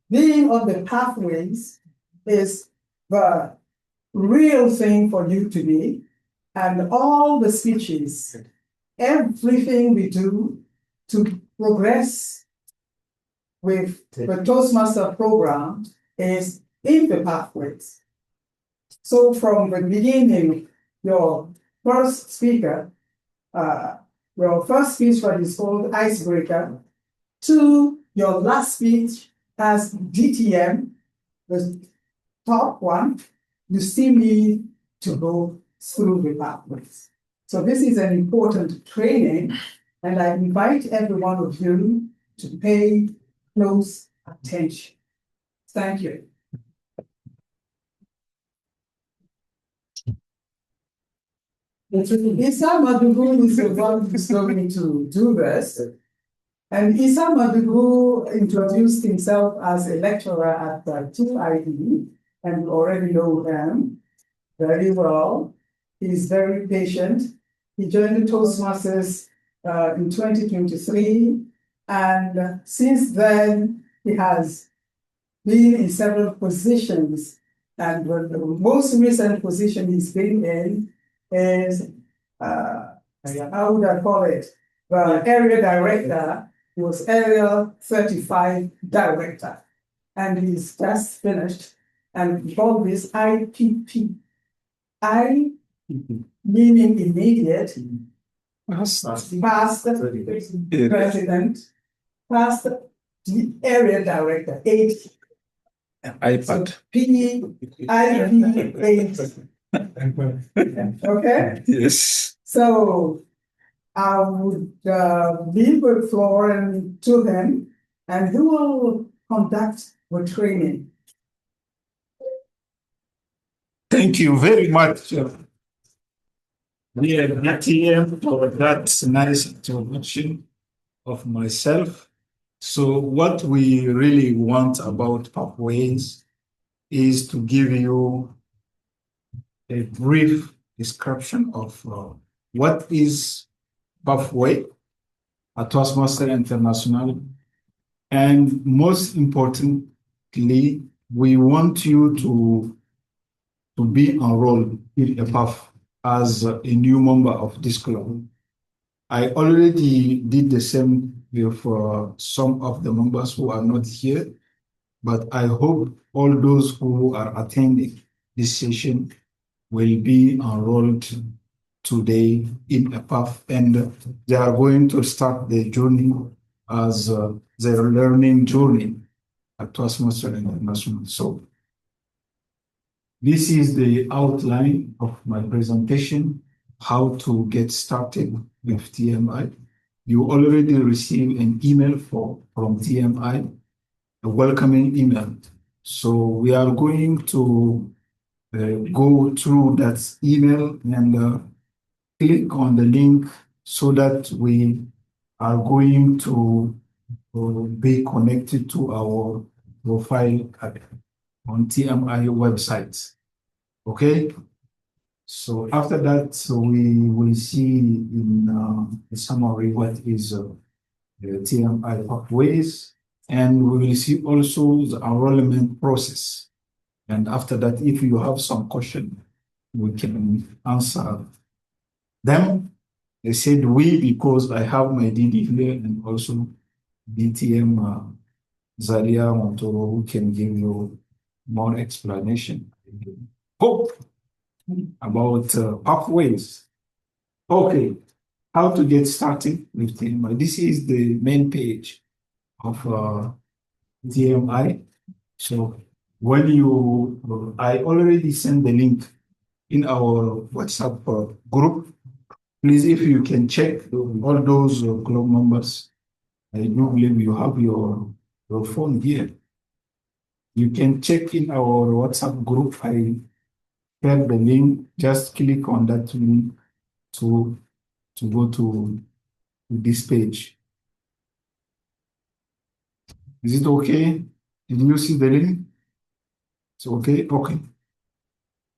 being on the pathways is the real thing for you to be, and all the speeches, everything we do to progress with the Toastmaster program is in the pathways. So from the beginning, your first speaker, your first speech that is called icebreaker, to your last speech as DTM, the top one, you still need to go through the pathways. So this is an important training, and I invite every one of you to pay close attention. Thank you. Issa Madugu is the one who's going to do this. And Issa Madugu introduced himself as a lecturer at the TIE, and we already know him very well. He's very patient. He joined the Toastmasters in 2023, and since then he has been in several positions. And the most recent position he's been in is, how would I call it? Area director. He was area 35 director. And he's just finished. And we call this IPP. I meaning immediate, past president, past area director, 8. iPad. So P, IP, 8. Okay? Yes. So I would leave the floor to him, and he will conduct the training. Thank you very much, dear ATM, for that nice introduction of myself. So what we really want about pathways is to give you a brief description of what is pathway at Toastmasters International, and most importantly, we want you to be enrolled in a path as a new member of this club. I already did the same with some of the members who are not here, but I hope all those who are attending this session will be enrolled today in a path, and they are going to start their journey as their learning journey at Toastmasters International. So this is the outline of my presentation, how to get started with TMI. You already received an email from TMI, a welcoming email. So we are going to go through that email and click on the link so that we are going to be connected to our profile on TMI website. Okay? So after that, we will see in the summary what is the TMI pathways, and we will see also the enrollment process. And after that, if you have some question, we can answer them. They said we because I have my DD here and also DTM Zaria Montoro, who can give you more explanation. Hope about pathways. Okay, how to get started with TMI. This is the main page of TMI. So when you, I already sent the link in our WhatsApp group. Please, if you can check all those club members, I do believe you have your phone here. You can check in our WhatsApp group. I have the link. Just click on that link to go to this page. Is it okay? Did you see the link? It's okay? Okay.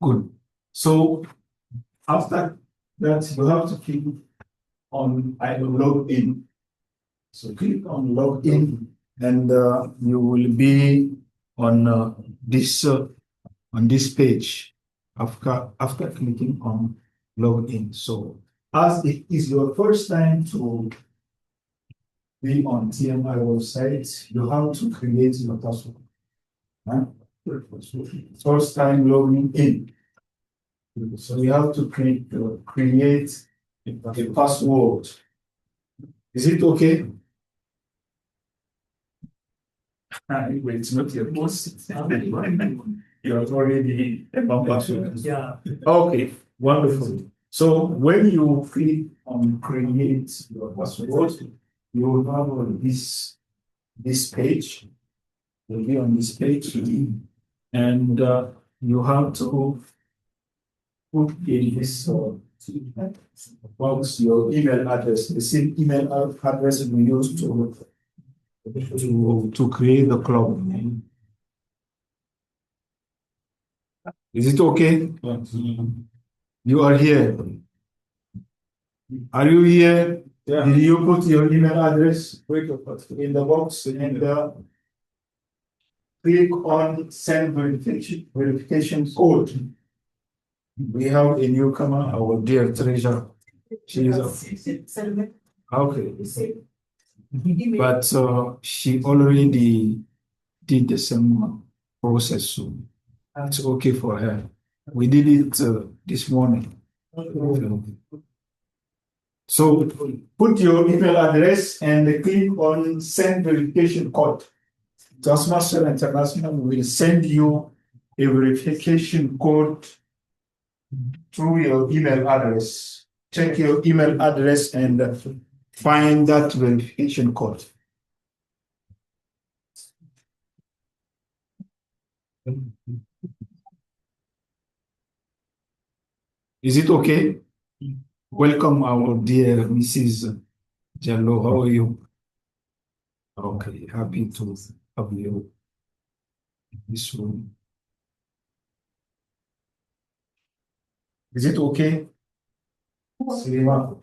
Good. So after that, you have to click on log in. So click on log in, and you will be on this page after clicking on log in. So as it is your first time to be on TMI website, you have to create your password. Huh? First time logging in. So you have to create a password. Is it okay? Anyway, it's not your boss. You are already a bumper student. Yeah. Okay, wonderful. So when you click on create your password, you will have this page. You'll be on this page, and you have to put in this box your email address, the same email address we use to create the club. Is it okay? You are here. Are you here? Yeah. Did you put your email address in the box and click on send verification code? We have a newcomer, our dear Treasure. She is okay. But she already did the same process, so it's okay for her. We did it this morning. So put your email address and click on send verification code. Toastmasters International will send you a verification code through your email address. Check your email address and find that verification code. Is it okay? Welcome, our dear Mrs. Jallo. How are you? Okay, happy to have you in this room. Is it okay? Selima?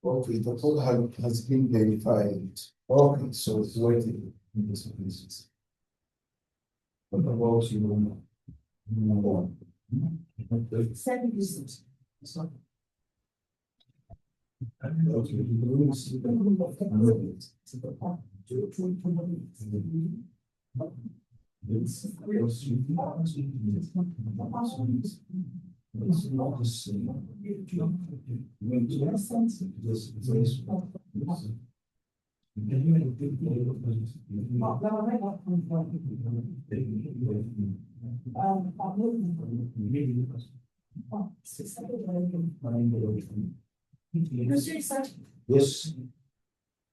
Okay, the code has been verified. Okay, so it's waiting in this place. What about you? Send this. Yes.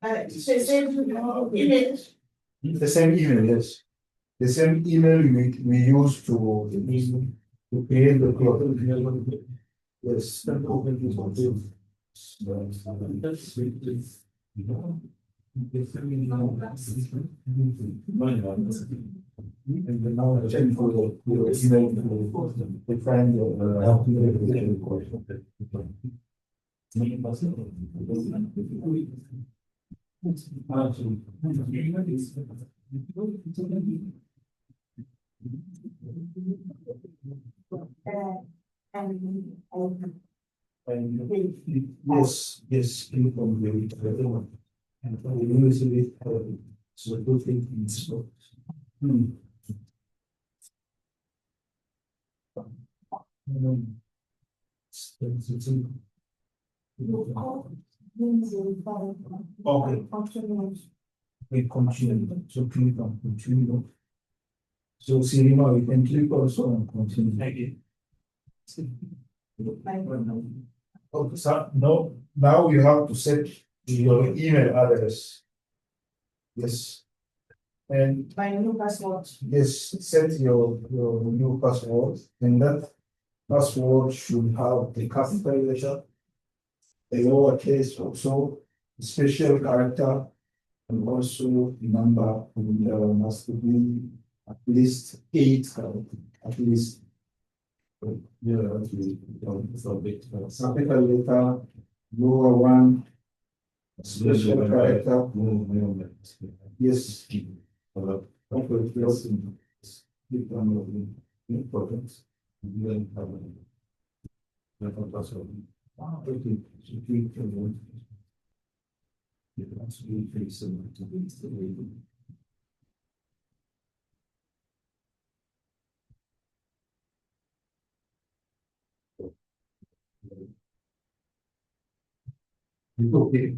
The same email. The same email, yes. The same email we use to create the club. Yes. And then now I check for your email to find yes, yes, click on the other one. And we usually so two things. Okay. We continue. So click on continue. So Sirima, we can click also on continue. Thank you. Okay, so now you have to set your email address. Yes. And My new password. yes, set your new password, and that password should have a capital letter, a lowercase, also a special character, and also the number, and must be at least 8 characters, at least. Yeah, capital letter, lower one, special character. Yes. Okay, yes. Important. Okay.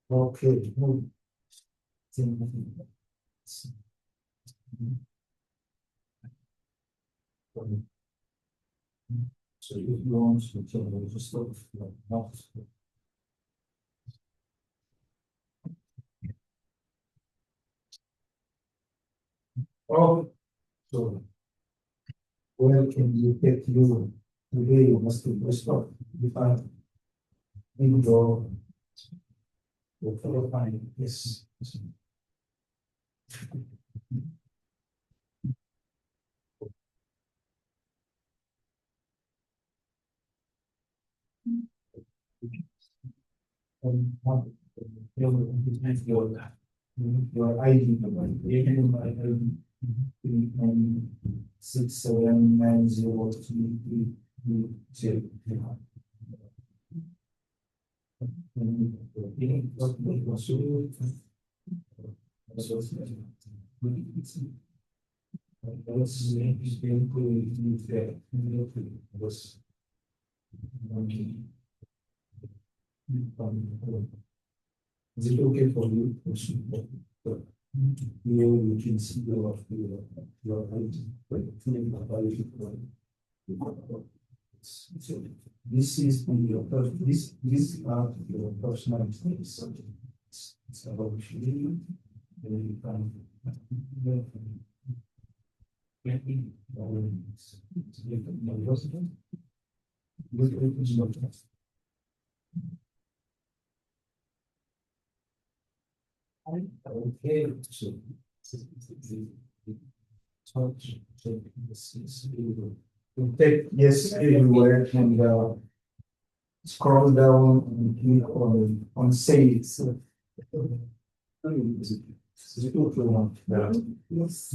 Okay. So you don't just not. Oh, so where can you get you today? You must be stop. Define indoor. Define yes. Your ID number, 6790332. Is it okay for you? Here you can see your ID. So this is your this are your personal things. It's about you. Then you can okay, so touch, check, you take yes everywhere and scroll down and click on save. So, is it okay now? Yes.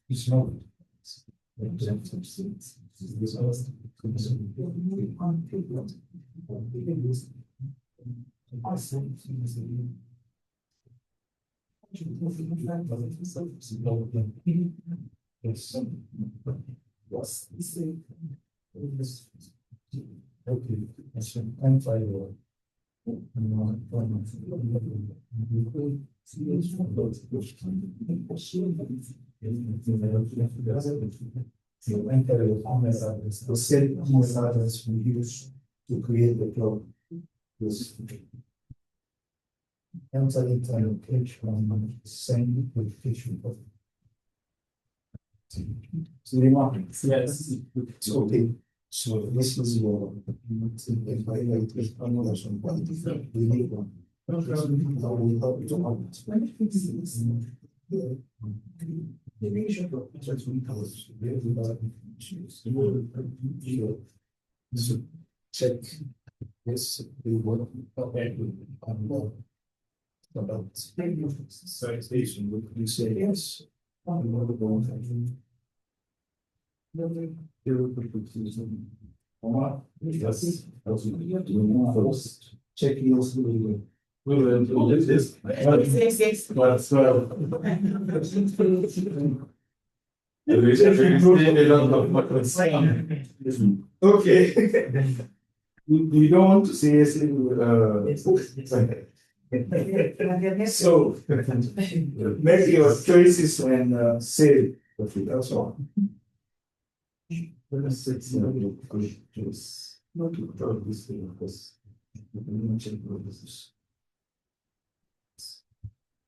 It's not. Okay, I'm fine. You enter your comments address, the same comments address we use to create the club. This enter it and page one, send notification. So you want it? Yes. It's okay. So this is your if I like this another one, we need one. Now we help you to so check this we want about citation. Would you say yes? Yes. Check yours. We will do this. That's okay. We don't want to say so make your choices and save. That's all. Not to talk this thing because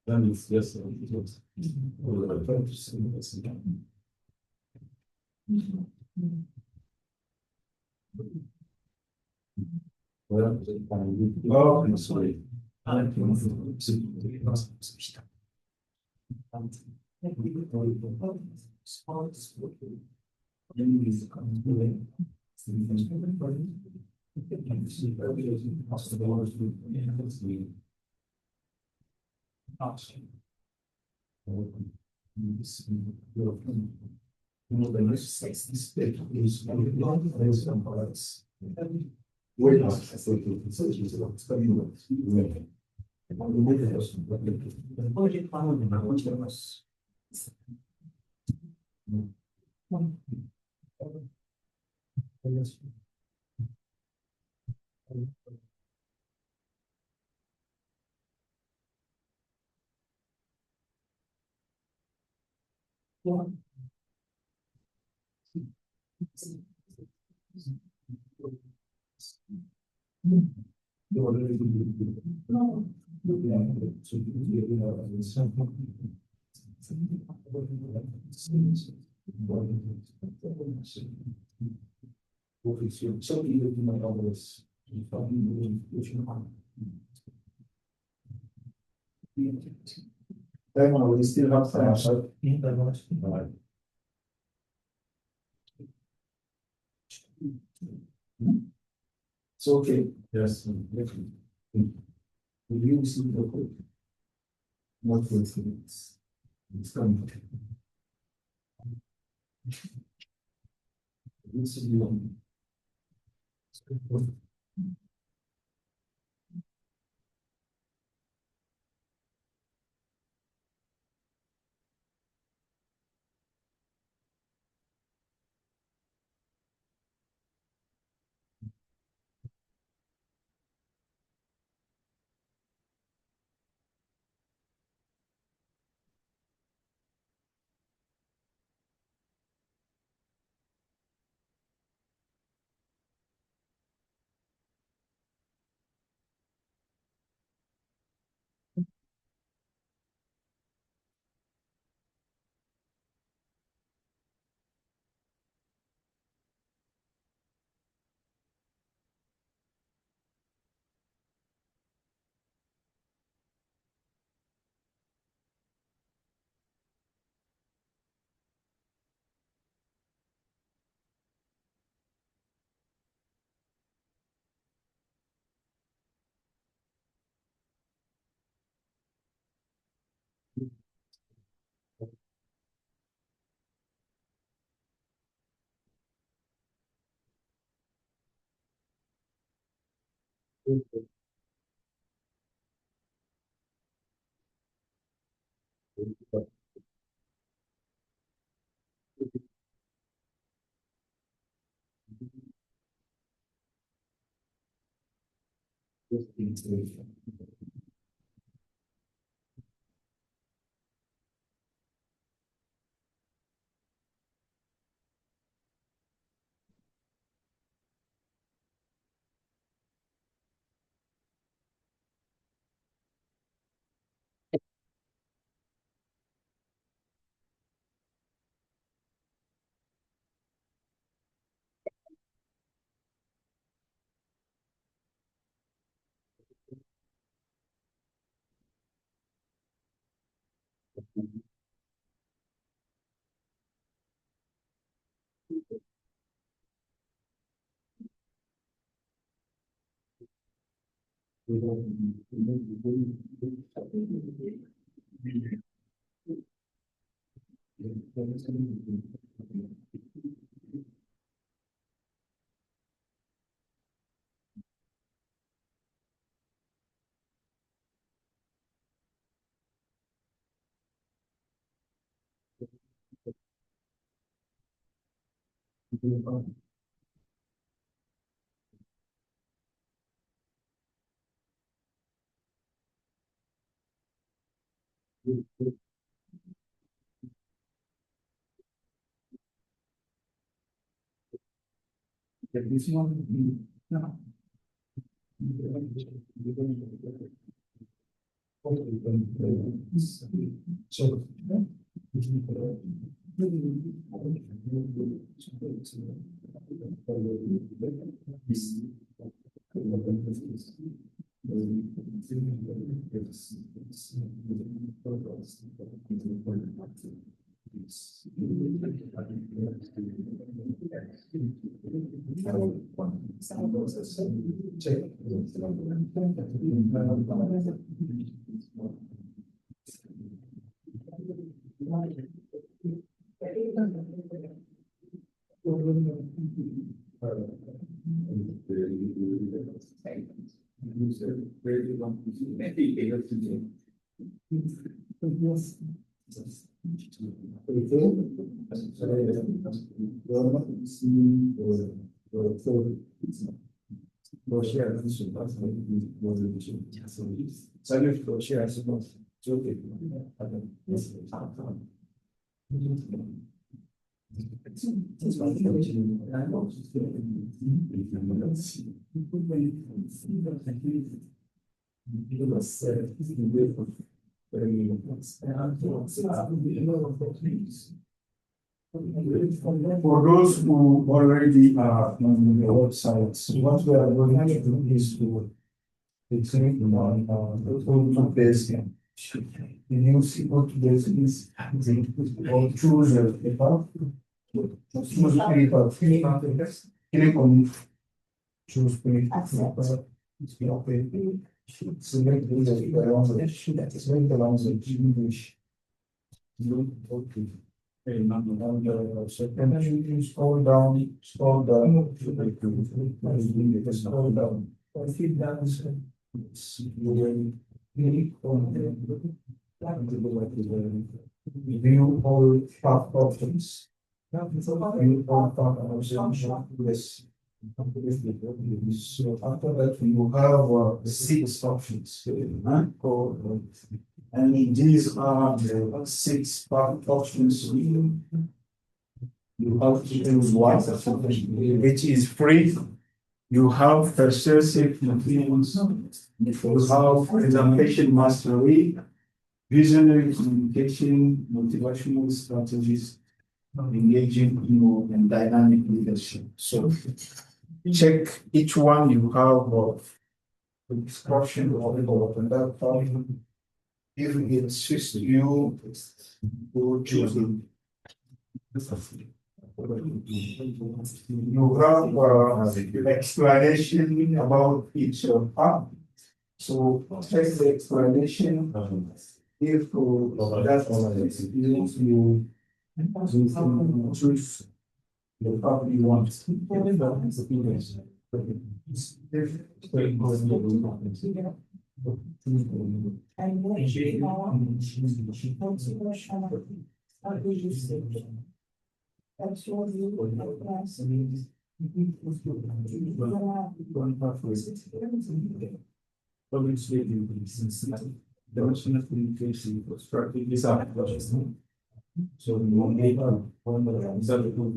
then it's just I'm trying to say this again. Well, oh, I'm sorry. We still have time. It's okay. Yes. Will you see the code? What will it's coming. This is the one. This one, no. So, For those who already are on the website, what we are going to do is to click on the base. The new SQL is or choose a paper. Choose paper. Click on choose paper. Select the language. Select the language English. Okay. Second, you scroll down, scroll down. Scroll down. View all path options. View all path options. Yes. So after that, you have 6 options. And these are the 6 path options. You have to choose one, which is free. You have persuasive influence. You have presentation mastery, visionary communication, motivational strategies, engaging and dynamic leadership. So check each one you have of the description of and that part. If it suits you, you choose it. You have explanation about each part. So check the explanation. If that you choose the part you want. Dimensional communication constructive design. So we will make one of the two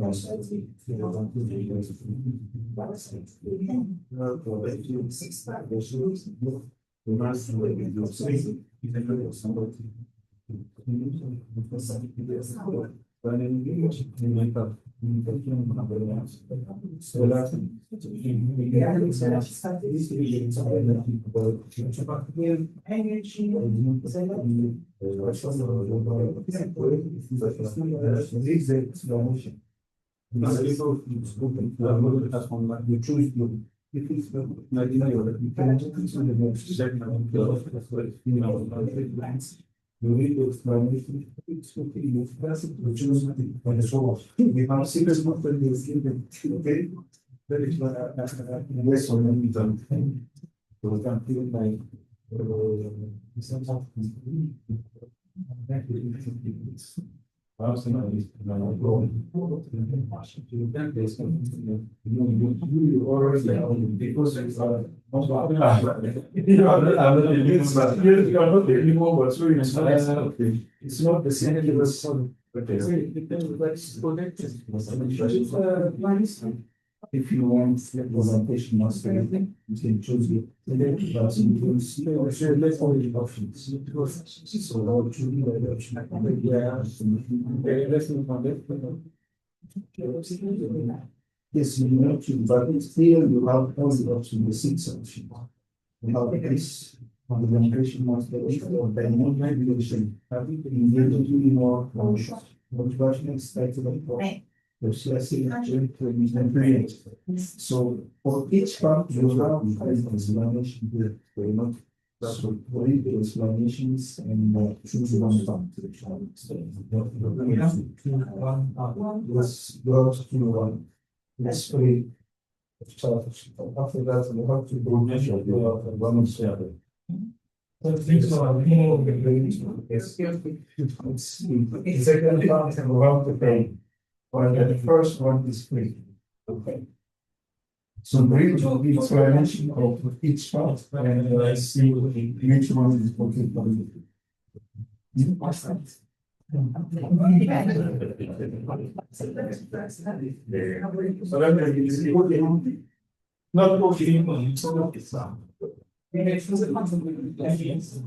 you read the explanation, it's okay, you press it, you choose it, and so on. We have serious matter is given, okay? That is what yes or no done. So we can feel like it's not the same. If you want representation master, you can choose it. But you can see let's all the options. So I'll choose the option. Let's move on that. Yes, you know to, but still you have all the options, the 6 options. You have this representation master or dynamic navigation. Engaging more motivation expected of so for each part you have an explanation here. So read the explanations and choose one part. Let's go to one. Let's free. After that, we have to go measure one seven. Things are more of the second part and we have to pay. Well, the first one is free. Okay. So read the explanation of each part and see which one is okay for you. Not okay. The same possibilities.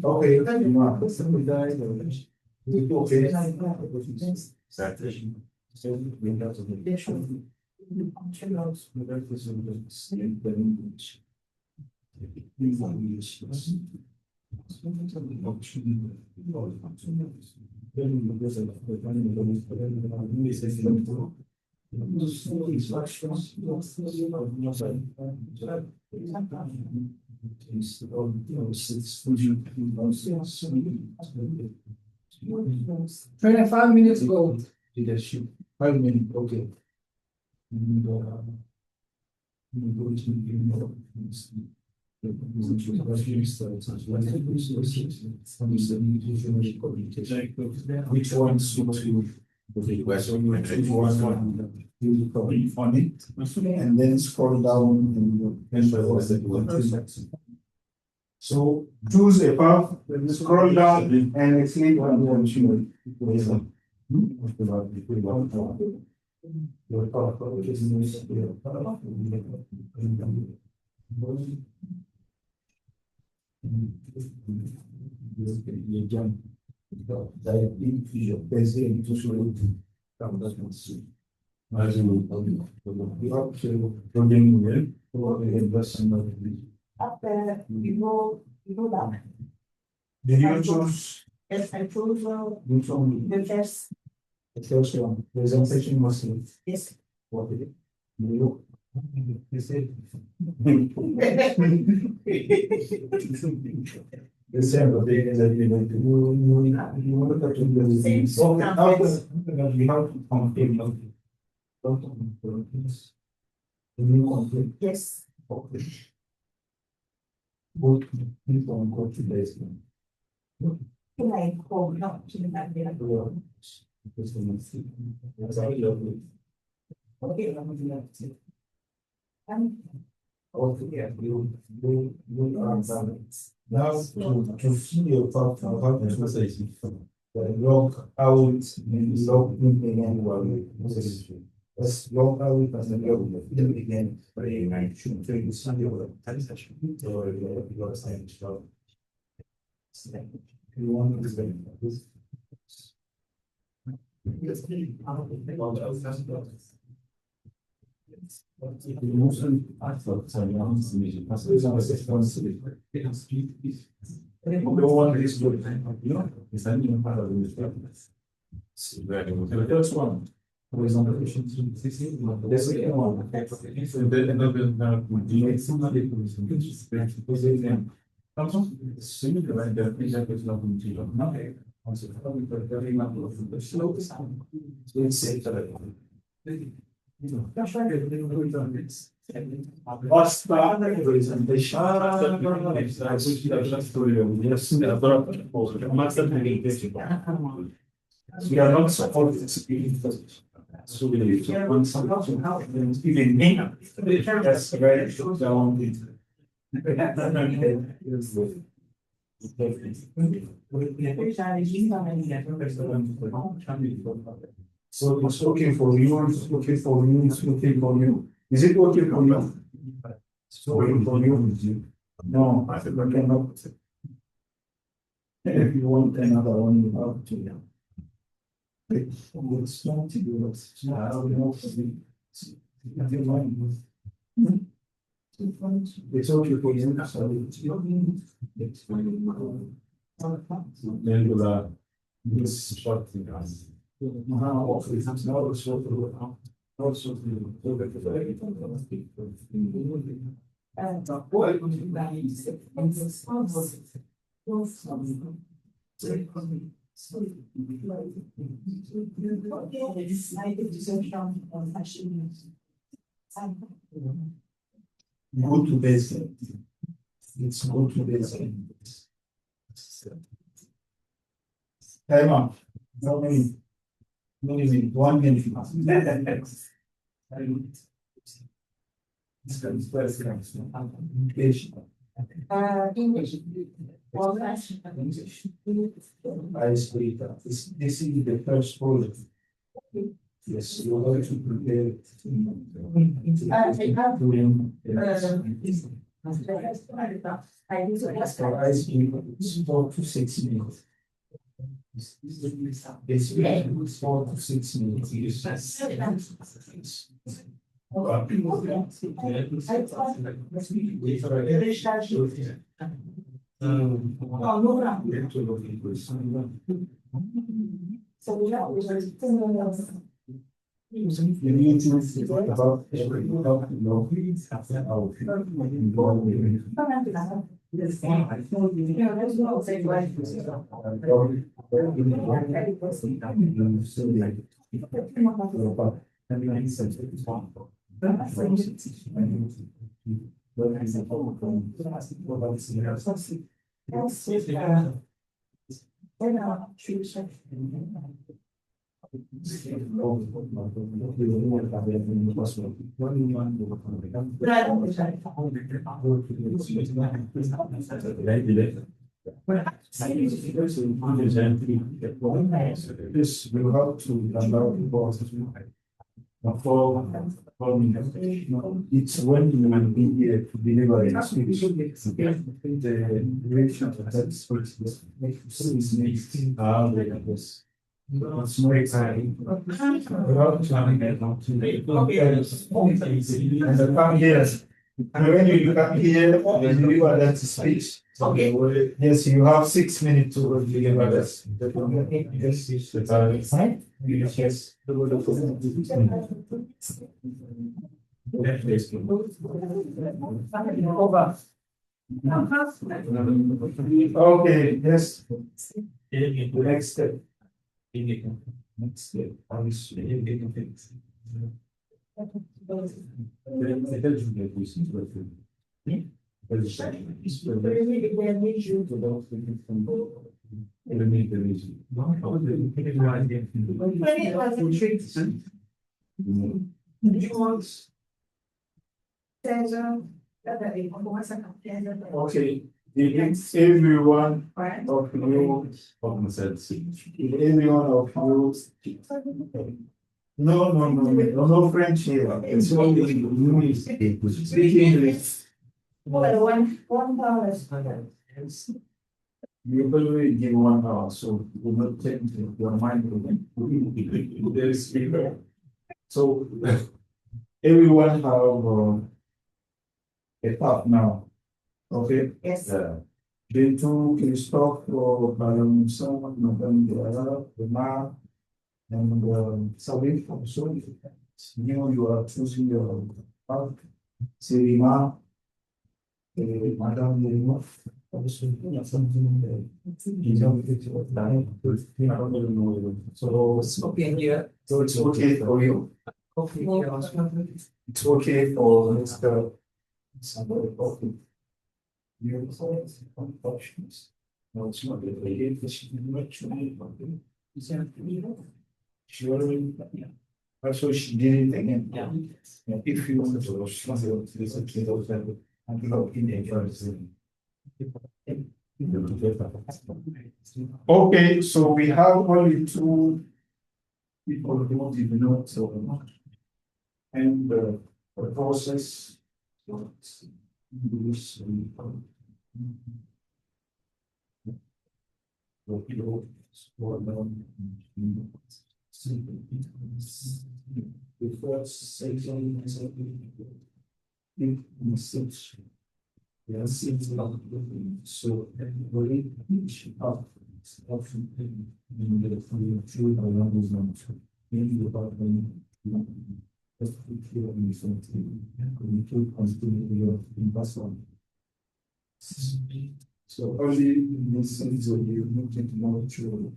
Okay. Trainer, 5 minutes ago. Leadership. 5 minutes, okay. Which one suits you? On it, and then scroll down and so choose a path, scroll down and click on the option. After you go down. Did you choose? Yes, I chose Which one? the first. The first one, presentation mostly. Yes. What is it? You. You said. The same, but they that you want to you want to do the same. So after we have to complete. The new complete. Yes. Okay. Both people on go to this one. Can I call not to that there? Okay, let me do that. Okay, you are done. Now to see your thought on how to translate it. Log out and log in again. Let's log out and then log in again. I should take the study of the session. Or your science job. You want to say this? The motion I thought so young to me. That's responsibility. No one is good. It's not even part of the first one. For example, the second one. We are not supported so we want something to help them even me. That's very down so it's okay for you, it's okay for you, it's okay for you. Is it okay for you? It's okay for you. No, I cannot. If you want another one, you have to. It's not to do it. I don't know. It's okay for you. So it's this short thing. Go to basic. It's go to basic. Time on. How many? 1 minute. English. I speak. This is the first project. Yes, you are going to prepare. For I speak, it's 4 to 6 minutes. It's 4 to 6 minutes. You need to think about this will help to allow people it's when you will be here to deliver a speech. The duration of that speech it's more exciting. And come here. And when you come here, you deliver that speech. Okay. Yes, you have 6 minutes to deliver that. Yes. Okay, yes. The next step. Next step. Okay, everyone of you, everyone of you. No French here. It's only English. Speak English. You will give 1 hour, so you will not take your mind. There is speaker. So everyone have a part now. Okay? Yes. Then two Christophe or someone, Madame the map, and Sabine also. You are choosing your part. Serima, Madame Lima. Also, something so it's okay here. So it's okay for you. Okay. It's okay for Mr. Somebody okay. You some options. No, it's not the way sure. Yeah. Also, she did it again. Yeah. If you want to listen to those and log in again. Okay, so we have only 2 people who want to know so and the process. The first section is message. Yes, it's not so everybody each of often in the true around is not maybe about when just to clear me something and to continue your investment. So early in this sense of you looking to know true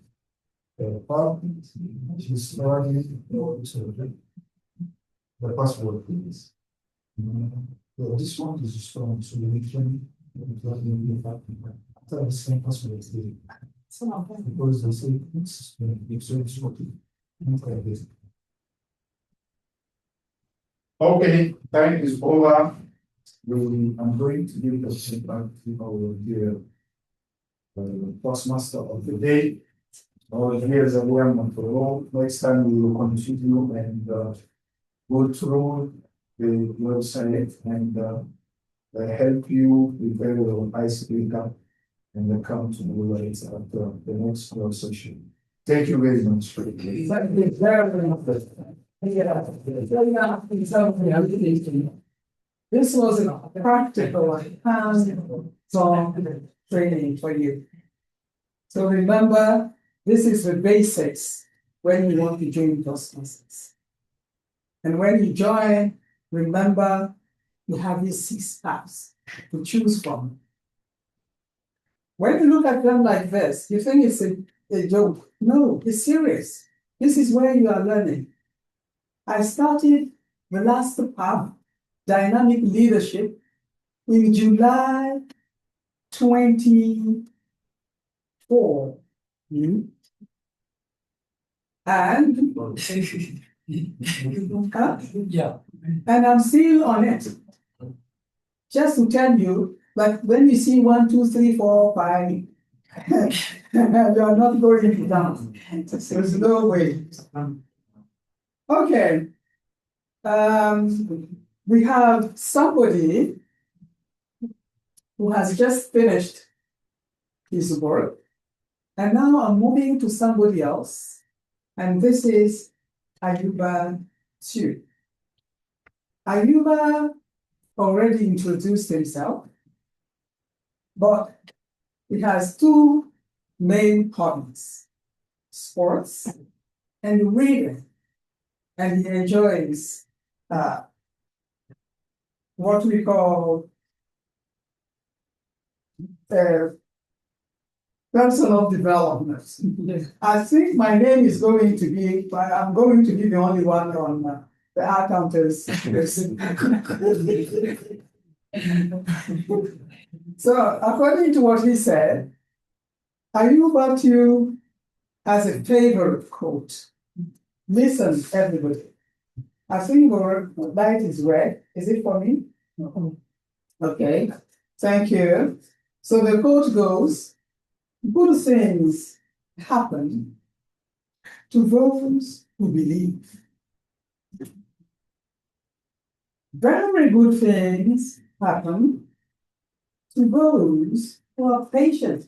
part is starting the password is. Well, this one is strong, so we can the same password is the because the same it's working. Okay, time is over. I'm going to give the feedback to our dear Toastmaster of the day. Here's a one for all. Next time we will continue and go through the website and help you prepare your icebreaker and come to the words after the next session. Thank you very much. Thank you very much. This was a practical hands-on training for you. So remember, this is the basics when you want to join Toastmasters. And when you join, remember you have these 6 apps to choose from. When you look at them like this, you think it's a joke. No, it's serious. This is where you are learning. I started the last app, Dynamic Leadership, in July 24. And and I'm still on it. Just to tell you, like when you see 1, 2, 3, 4, 5, you are not going down. There's no way. Okay. We have somebody who has just finished his work, and now I'm moving to somebody else, and this is Ayuba 2. Ayuba already introduced himself, but he has 2 main hobbies: sports and reading, and he enjoys what we call personal development. I think my name is going to be, I'm going to be the only one on the accountants. So according to what he said, Ayuba too has a favorite quote. Listen, everybody. I think the light is red. Is it for me? No. Okay, thank you. So the quote goes, good things happen to those who believe. Very good things happen to those who are patient.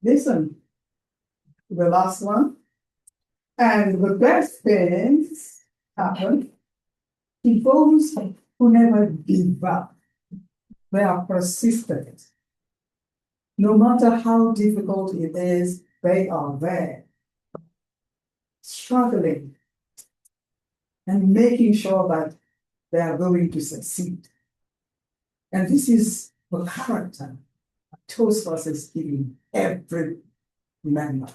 Listen to the last one. And the best things happen to those who never give up. They are persistent. No matter how difficult it is, they are there, struggling and making sure that they are going to succeed. And this is the character Toastmasters is giving every member.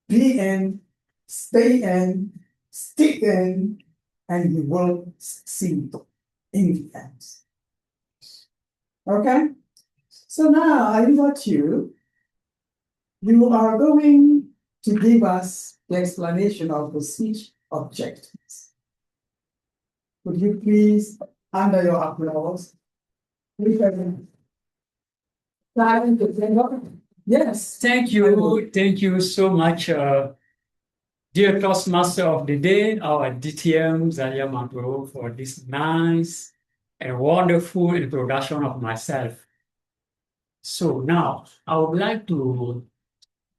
Be in, stay in, stick in, and you will succeed in the end. Okay? So now I invite you. You are going to give us the explanation of the speech objectives. Would you please, under your applause, yes. Thank you. Thank you so much, dear Toastmaster of the Day, our DTM, Zalia Mantoro, for this nice and wonderful introduction of myself. So now I would like to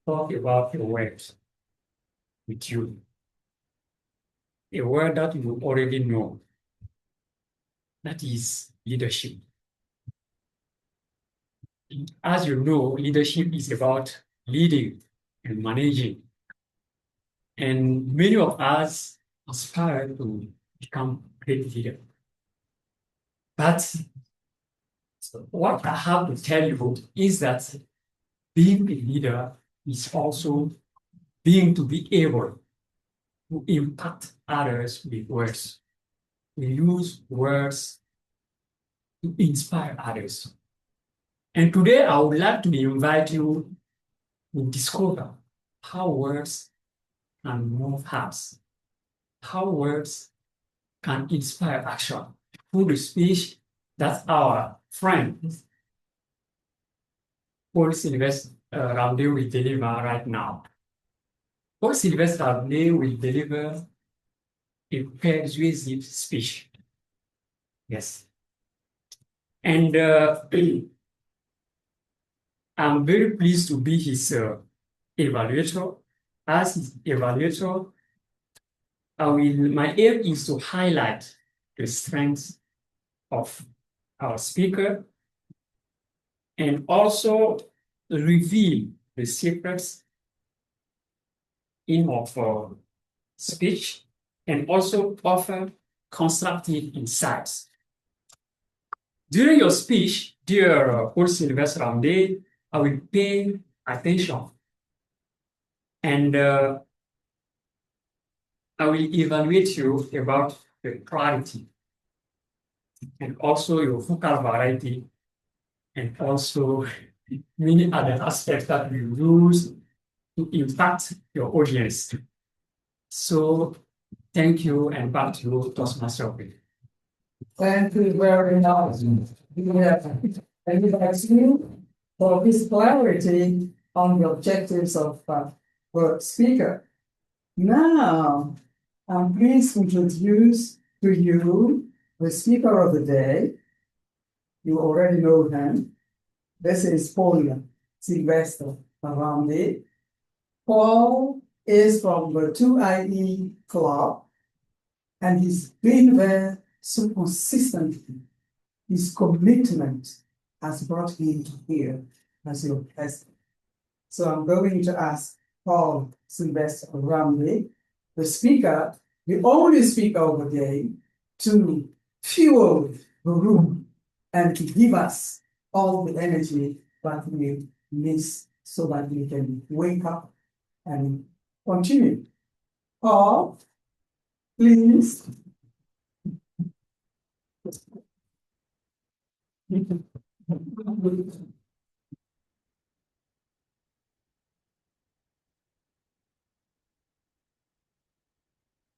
talk about a word with you, a word that you already know, that is leadership. As you know, leadership is about leading and managing. And many of us aspire to become great leaders. But what I have to tell you is that being a leader is also being to be able to impact others with words. We use words to inspire others. And today I would like to invite you to discover how words can move hearts, how words can inspire action through the speech that our friend Paul Sylvester Ramde will deliver right now. Paul Sylvester Ramde will deliver a persuasive speech. Yes. And I'm very pleased to be his evaluator. As his evaluator, my aim is to highlight the strengths of our speaker and also reveal the secrets of speech and also offer constructive insights. During your speech, dear Paul Sylvester Ramde, I will pay attention and I will evaluate you about the clarity and also your vocal variety and also many other aspects that you use to impact your audience. So thank you and back to you, Toastmasters. Thank you very much. And thank you for this clarity on the objectives of the speaker. Now, I'm pleased to introduce to you the speaker of the day. You already know him. This is Paul Sylvester Ramde. Paul is from the 2IE Club, and he's been there so consistently. His commitment has brought him to here as your president. So I'm going to ask Paul Sylvester Ramde, the speaker, the only speaker of the day, to fuel the room and to give us all the energy that we miss so that we can wake up and continue. Paul, please.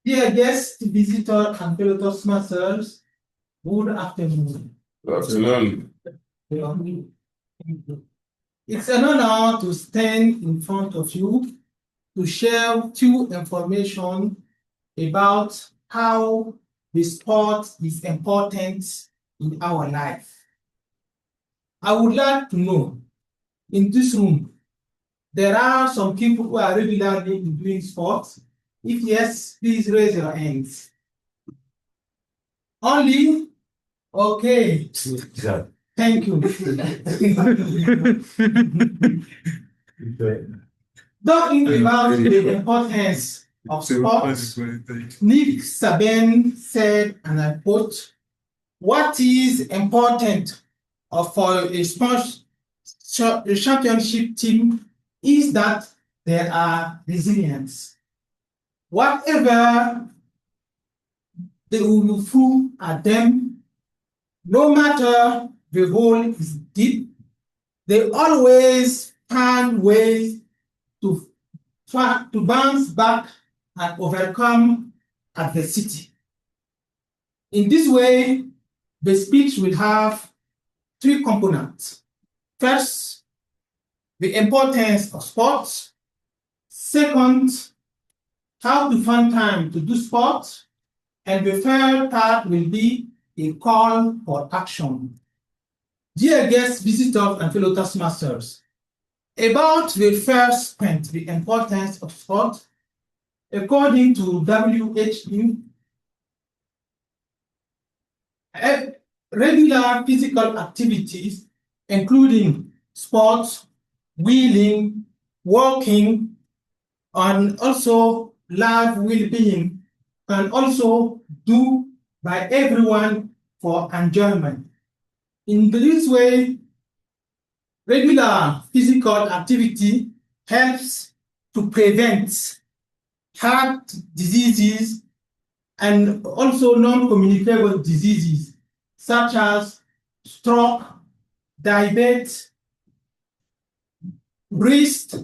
Dear guests, visitors, and fellow Toastmasters, good afternoon. Good afternoon. It's an honor to stand in front of you to share few information about how the sport is important in our life. I would like to know, in this room, there are some people who are regularly doing sports. If yes, please raise your hands. Only? Okay. Yeah. Thank you. Talking about the importance of sports, Nick Saban said, and I quote, "What is important for a sports championship team is that there are resilience. Whatever they will throw at them, no matter the hole is deep, they always find ways to bounce back and overcome adversity. In this way, the speech will have three components. First, the importance of sports. Second, how to find time to do sports. And the third part will be a call for action. Dear guests, visitors, and fellow Toastmasters, about the first point, the importance of sport, according to WHO, regular physical activities, including sports, wheeling, walking, and also life well-being, can also do by everyone for enjoyment. In this way, regular physical activity helps to prevent heart diseases and also non-communicable diseases such as stroke, diabetes, breast,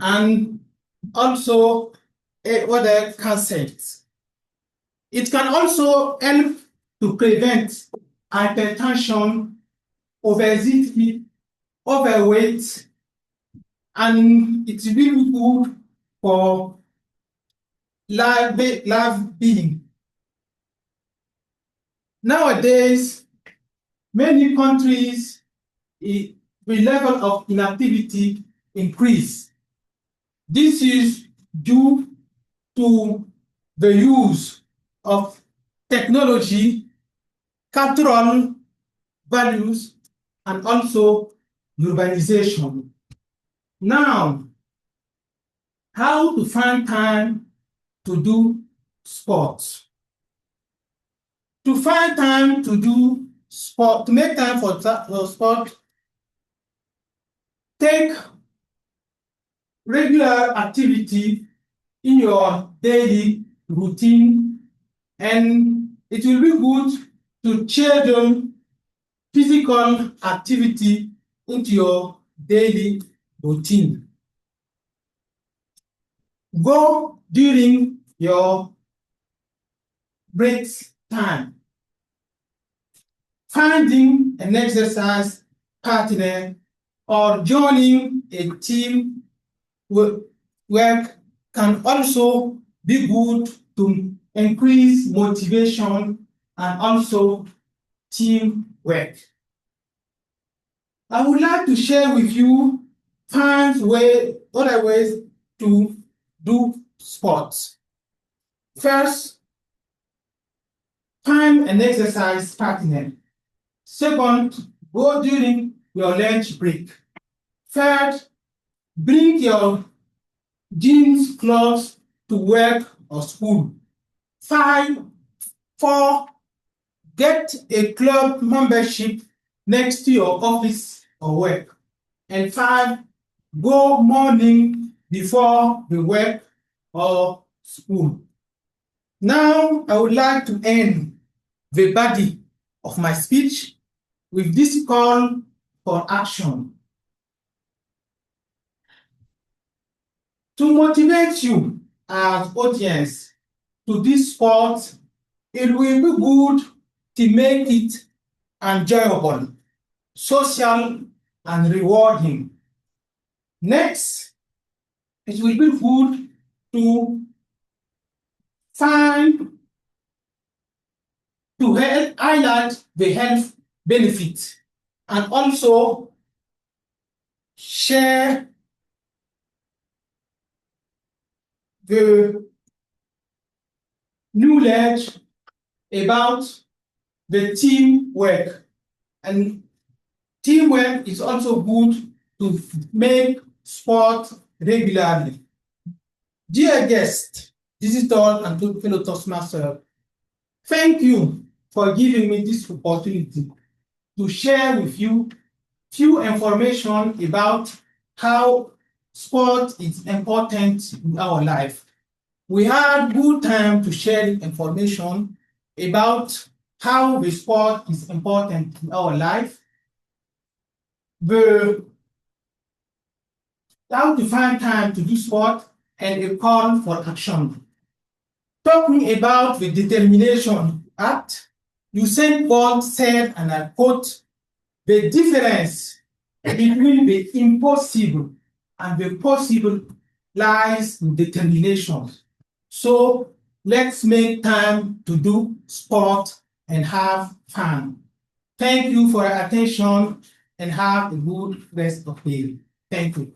and also other cancers. It can also help to prevent hypertension, obesity, overweight, and it's really good for life being. Nowadays, many countries, the level of inactivity increase. This is due to the use of technology, cultural values, and also urbanization. Now, how to find time to do sports? To find time to do sport, to make time for sport, take regular activity in your daily routine, and it will be good to schedule physical activity into your daily routine. Go during your break time. Finding an exercise partner or joining a team work can also be good to increase motivation and also teamwork. I would like to share with you other ways to do sports. First, find an exercise partner. Second, go during your lunch break. Third, bring your jeans clothes to work or school. 4, get a club membership next to your office or work. And 5, go morning before the work or school. Now, I would like to end the body of my speech with this call for action. To motivate you as audience to this sport, it will be good to make it enjoyable, social, and rewarding. Next, it will be good to highlight the health benefits and also share the knowledge about the teamwork. And teamwork is also good to make sport regularly. Dear guests, visitors, and fellow Toastmasters, thank you for giving me this opportunity to share with you few information about how sport is important in our life. We had good time to share information about how the sport is important in our life, how to find time to do sport, and a call for action. Talking about the Determination Act, Usain Bolt said, and I quote, "The difference between the impossible and the possible lies in determination." So let's make time to do sport and have fun. Thank you for your attention and have a good rest of the day. Thank you.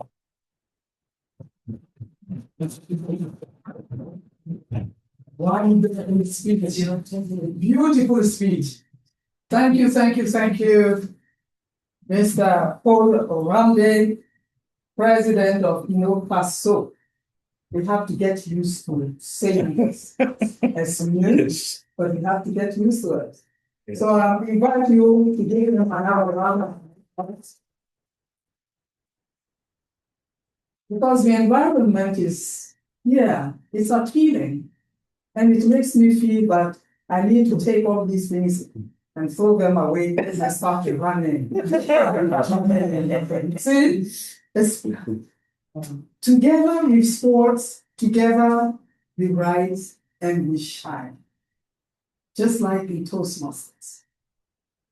Wonderful speech, beautiful speech. Thank you, thank you, thank you, Mr. Paul Ramde, President of InnoFaso. We have to get used to saying this as new, but we have to get used to it. So I invite you to give them another round of applause. Because the environment is, it's appealing. And it makes me feel that I need to take all these things and throw them away as I start running. See, it's, together we sports, together we rise and we shine. Just like the Toastmasters.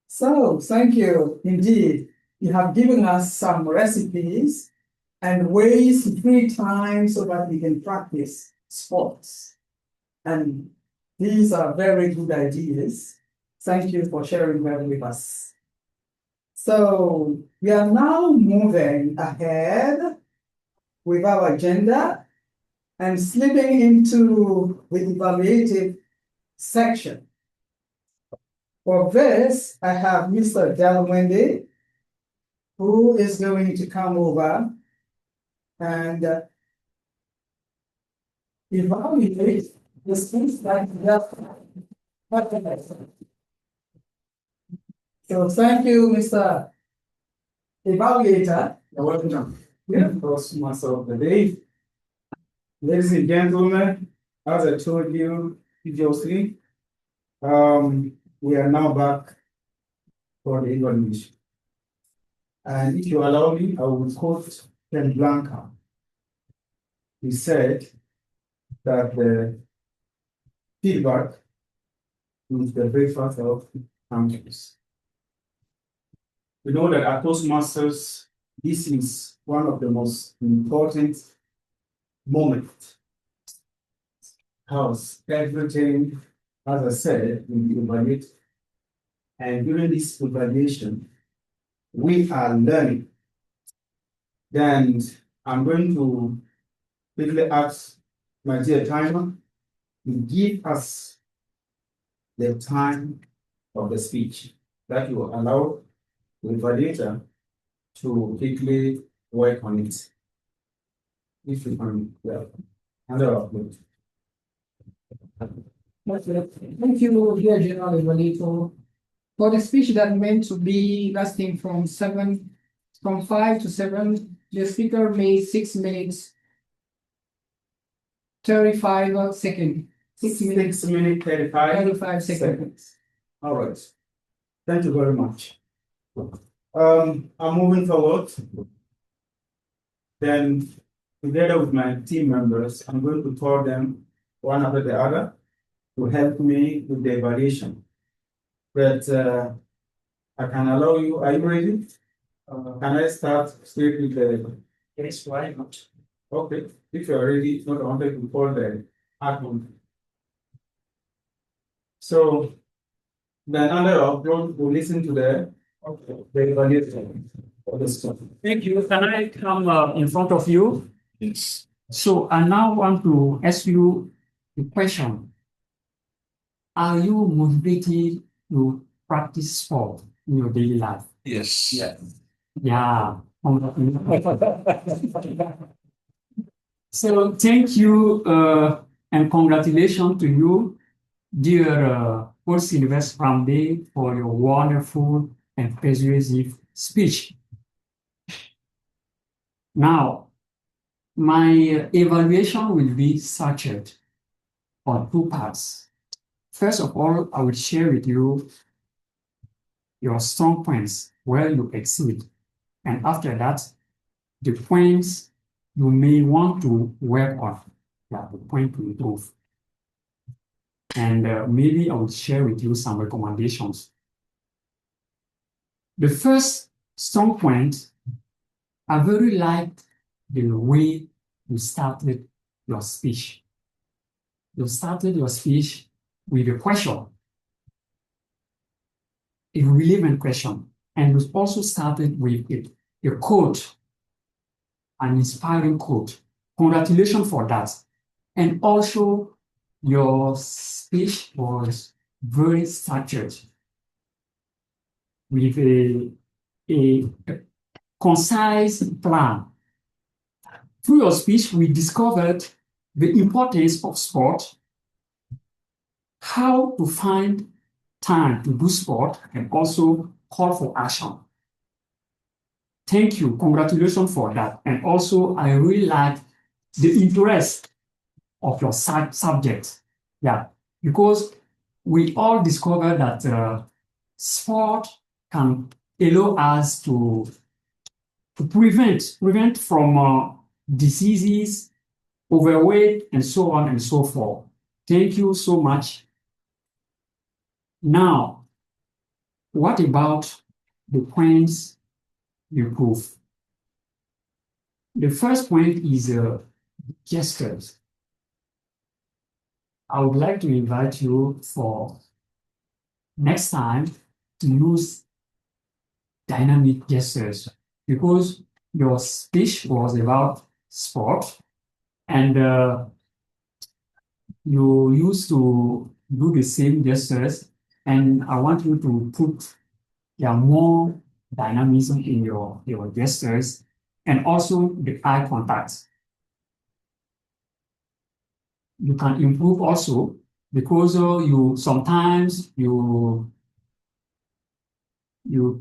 So, thank you indeed. You have given us some recipes and ways to free time so that we can practice sports. And these are very good ideas. Thank you for sharing them with us. So we are now moving ahead with our agenda and slipping into the evaluative section. For this, I have Mr. Delwende, who is going to come over and evaluate the things that we have. So thank you, Mr. Evaluator. You're welcome. Toastmaster of the day. Ladies and gentlemen, as I told you previously, we are now back for the evaluation. And if you allow me, I will quote Ken Blanca. He said that the feedback is the breakfast of countries. We know that at Toastmasters, this is one of the most important moments. Because everything, as I said, will be evaluated. And during this evaluation, we are learning. Then I'm going to quickly ask my dear timer to give us the time of the speech that will allow the evaluator to quickly work on it. If you can, Thank you, dear General Evaluator, for the speech that meant to be lasting from 5 to 7. The speaker made 6 minutes 35 seconds. 6 minutes 35 seconds. All right. Thank you very much. I'm moving forward. Then, together with my team members, I'm going to call them one after the other to help me with the evaluation. But I can allow you. Are you ready? Can I start straight with the? Yes, why not? Okay. If you're ready, not wanted to call the admin. So then under upload, we'll listen to the evaluation. Thank you. Can I come in front of you? Yes. So I now want to ask you a question. Are you motivated to practice sport in your daily life? Yes. Yeah. So thank you and congratulations to you, dear Post University Ramde, for your wonderful and persuasive speech. Now, my evaluation will be structured on 2 parts. First of all, I will share with you your strong points where you exceed. And after that, the points you may want to work on, the point to improve. And maybe I will share with you some recommendations. The first strong point, I very liked the way you started your speech. You started your speech with a question. a relevant question. And we also started with a quote, an inspiring quote. Congratulations for that. And also, your speech was very structured with a concise plan. Through your speech, we discovered the importance of sport, how to find time to do sport, and also call for action. Thank you. Congratulations for that. And also, I really like the interest of your subject. Yeah, because we all discovered that sport can allow us to prevent from diseases, overweight, and so on and so forth. Thank you so much. Now, what about the points you prove? The first point is gestures. I would like to invite you for next time to use dynamic gestures, because your speech was about sport and you used to do the same gestures, and I want you to put more dynamism in your gestures and also the eye contact. You can improve also because you sometimes you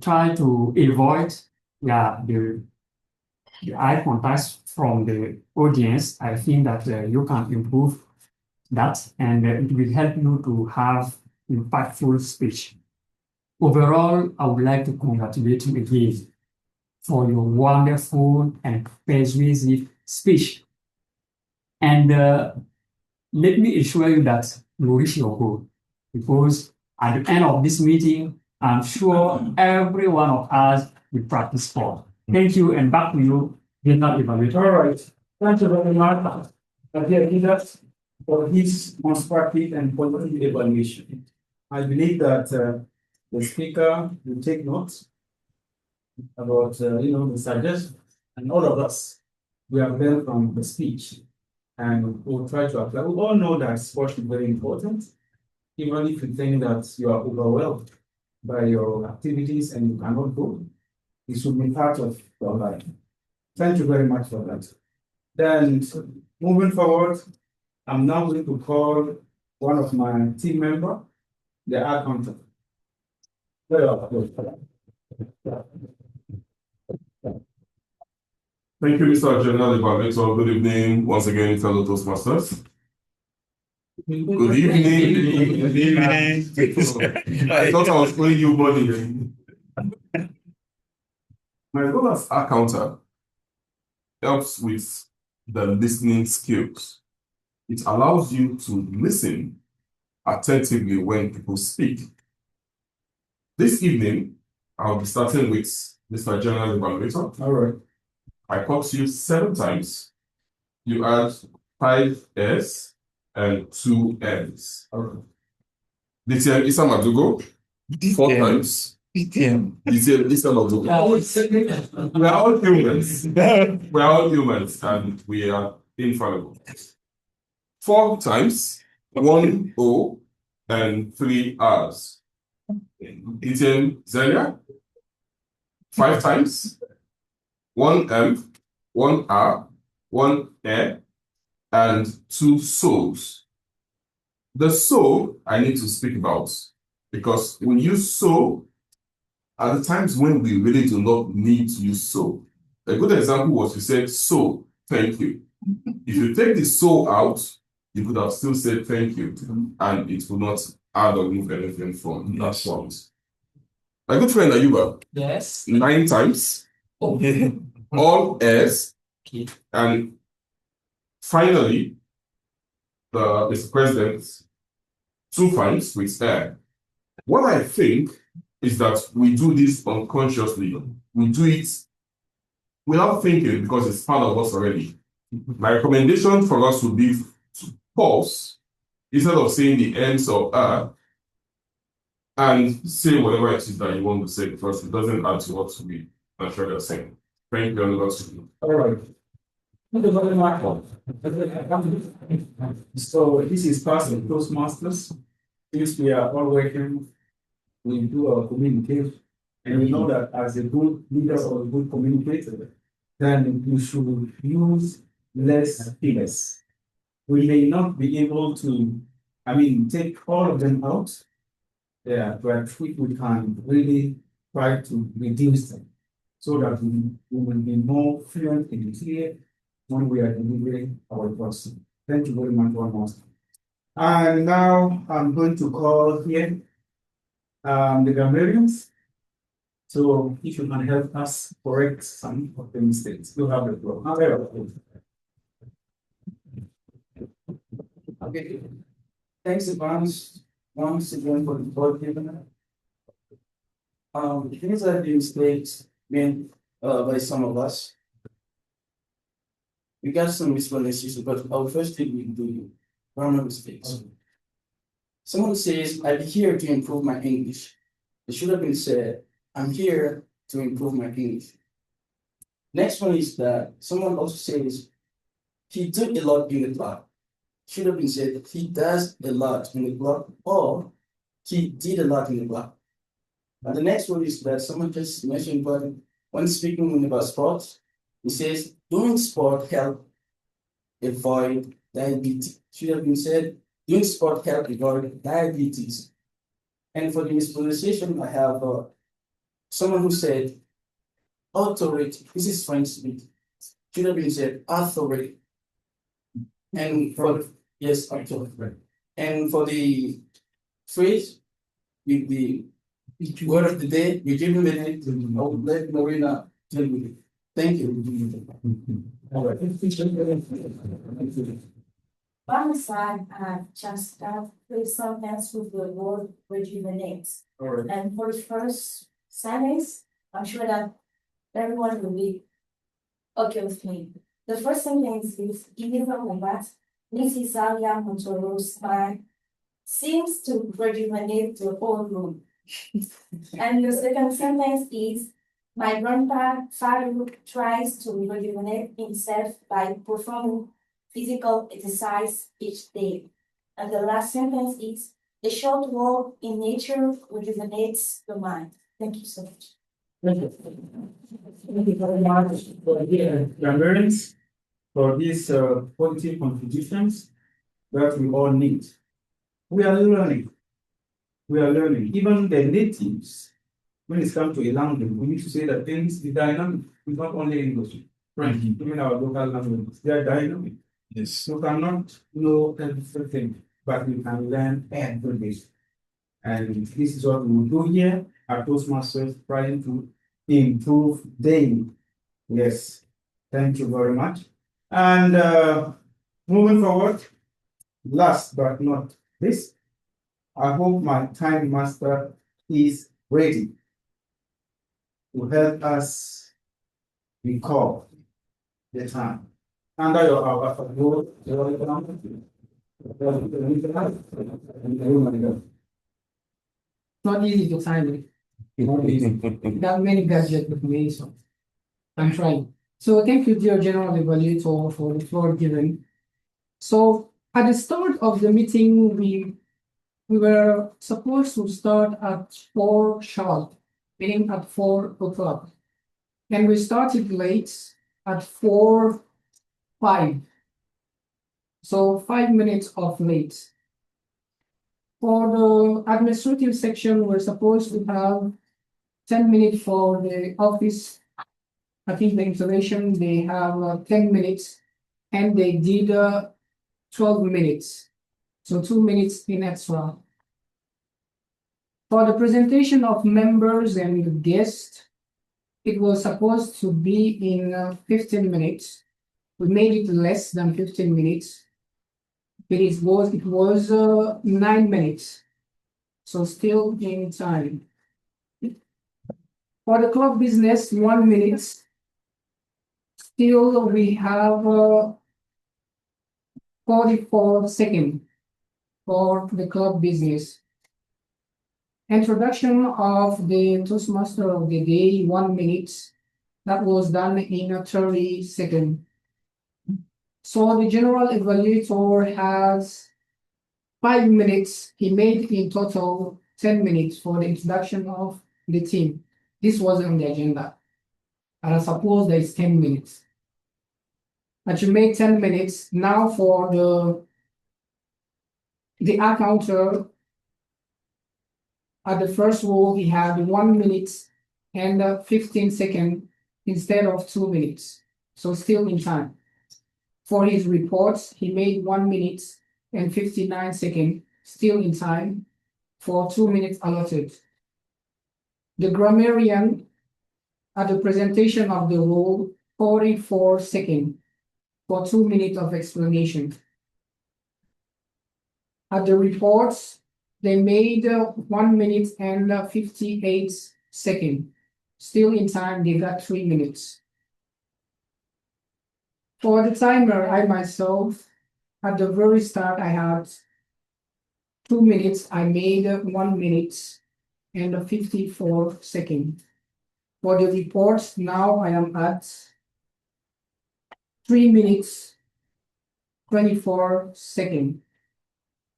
try to avoid the eye contact from the audience. I think that you can improve that, and it will help you to have impactful speech. Overall, I would like to congratulate you again for your wonderful and persuasive speech. And let me assure you that you will reach your goal, because at the end of this meeting, I'm sure every one of us will practice sport. Thank you, and back to you, general evaluator. All right. Thank you very much, dear leaders, for this constructive and positive evaluation. I believe that the speaker will take notes about the suggestions, and all of us, we have learned from the speech, and we'll try to apply. We all know that sport is very important, even if you think that you are overwhelmed by your activities and you cannot go, it should be part of your life. Thank you very much for that. Then, moving forward, I'm now going to call one of my team members, the accountant. Thank you, Mr. General Evaluator. Good evening, once again, fellow Toastmasters. Good evening. Good evening. I thought I was playing you body. My role as accountant helps with the listening skills. It allows you to listen attentively when people speak. This evening, I'll be starting with Mr. General Evaluator. All right. I caught you 7 times. You add 5 S and 2 M's. All right. DTM Isa Madugo, 4 times. DTM Isa Madugo. We are all humans. We are all humans, and we are infallible. 4 times, 1 O and 3 R's. DTM Zelia, 5 times. 1 M, 1 R, 1 E, and 2 souls. The soul I need to speak about, because we use soul at the times when we really do not need to use soul. A good example was you said soul, thank you. If you take the soul out, you could have still said thank you, and it would not add or move anything from that point. My good friend Ayuba, Yes. 9 times. Okay. All S, Okay. and finally, the Mr. President, 2 times with air. What I think is that we do this unconsciously. We do it without thinking because it's part of us already. My recommendation for us would be to pause instead of saying the ends of and say whatever it is that you want to say because it doesn't add to what we naturally are saying. Thank you very much. All right. Thank you very much. So this is part of Toastmasters. Since we are all working, we do our communication, and we know that as a good leader or a good communicator, then you should use less figures. We may not be able to, take all of them out. Yeah, but if we can really try to reduce them so that we will be more fluent and clear when we are delivering our thoughts. Thank you very much one more time. And now I'm going to call here the grammarians. So if you can help us correct some of the mistakes, you have the floor. Okay. Thanks advance once again for the board given. Things that have been mistakes made by some of us. We got some mispronunciations, but our first thing we do grammar mistakes. Someone says, I'm here to improve my English. It should have been said, I'm here to improve my English. Next one is that someone also says, he did a lot in the club. Should have been said, he does a lot in the club, or he did a lot in the club. And the next one is that someone just mentioned, but when speaking about sports, he says, doing sport help avoid diabetes. Should have been said, doing sport help avoid diabetes. And for the mispronunciation, I have someone who said, authority. This is French speak. Should have been said, authority. And for yes, authority. And for the phrase, with the word of the day, we give a minute. I will let Marina tell you. Thank you. All right. One side, just start with sentence with the word rejuvenate. All right. And for the first sentence, I'm sure that everyone will be okay with me. The first sentence is, given that Mrs. Alia Montoro's smile seems to rejuvenate the whole room. And the second sentence is, my grandfather tries to rejuvenate himself by performing physical exercise each day. And the last sentence is, a short walk in nature rejuvenates the mind. Thank you so much. Thank you. Thank you very much for the grammarians for these positive contributions that we all need. We are learning. We are learning. Even the natives, when it comes to a language, we need to say that things, the dynamic is not only English, French, even our local languages, they are dynamic. Yes. You cannot know everything, but you can learn everything. And this is what we will do here at Toastmasters, trying to improve daily. Yes. Thank you very much. And moving forward, last but not least, I hope my time master is ready to help us recall the time. Under your Not easy to find it. Not easy. There are many gadgets with me, so I'm trying. So thank you, dear General Evaluator, for the floor given. So at the start of the meeting, we were supposed to start at 4 sharp, meaning at 4 o'clock. And we started late at 4:05. So 5 minutes of late. For the administrative section, we're supposed to have 10 minutes for the office. I think the installation, they have 10 minutes and they did 12 minutes. So 2 minutes in extra. For the presentation of members and guests, it was supposed to be in 15 minutes. We made it less than 15 minutes. It was 9 minutes. So still in time. For the club business, 1 minute. Still we have 44 seconds for the club business. Introduction of the Toastmaster of the day, 1 minute. That was done in a 30 seconds. So the general evaluator has 5 minutes. He made in total 10 minutes for the introduction of the team. This was on the agenda. And I suppose there is 10 minutes. But you made 10 minutes. Now for the accounter, at the first row, he had 1 minute and 15 seconds instead of 2 minutes. So still in time. For his reports, he made 1 minute and 59 seconds, still in time, for 2 minutes allotted. The grammarian, at the presentation of the role, 44 seconds for 2 minutes of explanation. At the reports, they made 1 minute and 58 seconds. Still in time, they got 3 minutes. For the timer, I myself, at the very start, I had 2 minutes. I made 1 minute and 54 seconds. For the reports, now I am at 3 minutes, 24 seconds.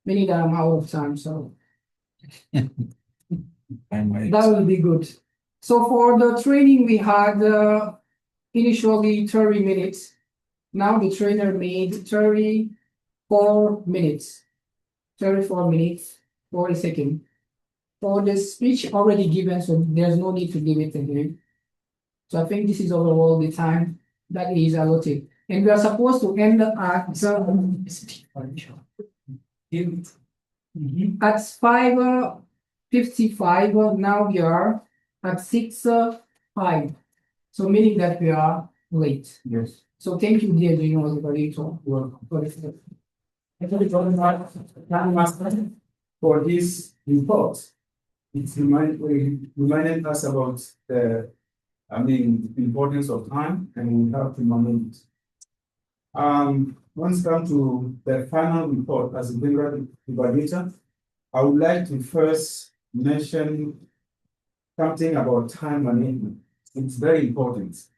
Meaning that I'm out of time, so that will be good. So for the training, we had initially 30 minutes. Now the trainer made 34 minutes. 34 minutes, 40 seconds. For the speech already given, so there's no need to give it again. So I think this is overall the time that is allotted. And we are supposed to end at at 5:55. Now we are at 6:05. So meaning that we are late. Yes. So thank you, dear General Evaluator. For this report, it reminded us about the importance of time, and we have to manage it. Once come to the final report as a general evaluator, I would like to first mention something about time management. It's very important.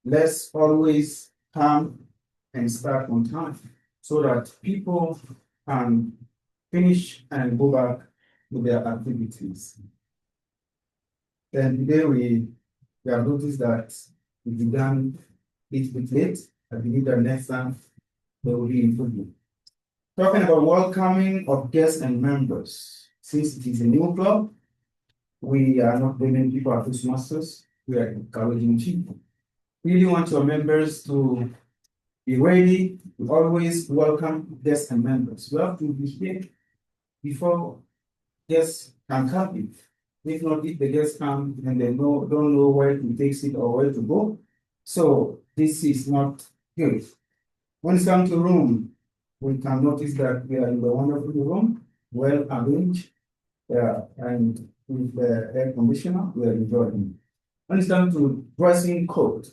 Let's always come and start on time so that people can finish and go back to their activities. Then today we have noticed that we began it bit late. I believe that next time there will be improvement. Talking about welcoming of guests and members. Since it is a new club, we are not bringing people as Toastmasters, we are encouraging people. We really want your members to be ready to always welcome guests and members. We have to be here before guests can come in. If not, if the guests come and they don't know where to take it or where to go, so this is not good. When it comes to room, we can notice that we are in the wonderful room, well arranged, and with the air conditioner, we are enjoying. When it comes to dressing code,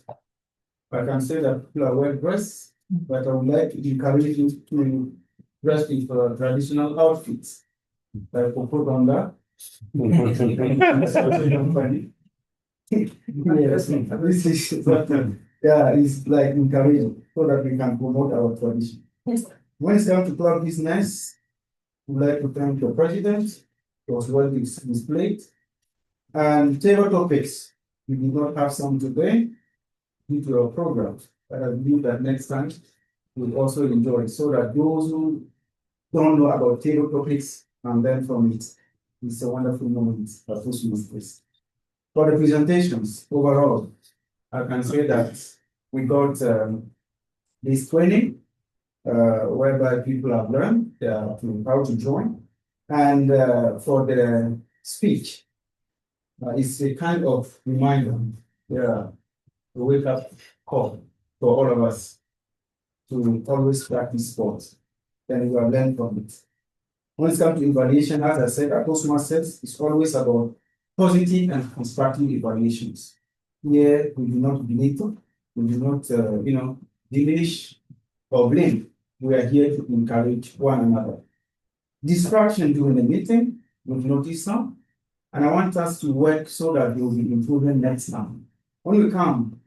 I can say that people are well dressed, but I would like to encourage you to dress with traditional outfits, like Popoganda. Yes, this is it's like encouraging so that we can promote our tradition. When it's time to club business, we'd like to thank the president. It was well displayed. And table topics, we did not have some today due to our program, but I believe that next time we'll also enjoy it so that those who don't know about table topics and learn from it. It's a wonderful moment for Toastmasters. For the presentations overall, I can say that we got this training whereby people have learned how to join. And for the speech, it's a kind of reminder, a wake up call for all of us to always practice sports. Then we have learned from it. When it comes to evaluation, as I said, at Toastmasters, it's always about positive and constructive evaluations. Here, we do not belittle, we do not, diminish or blame. We are here to encourage one another. Distraction during the meeting, we've noticed some. And I want us to work so that we will be improving next time. When we come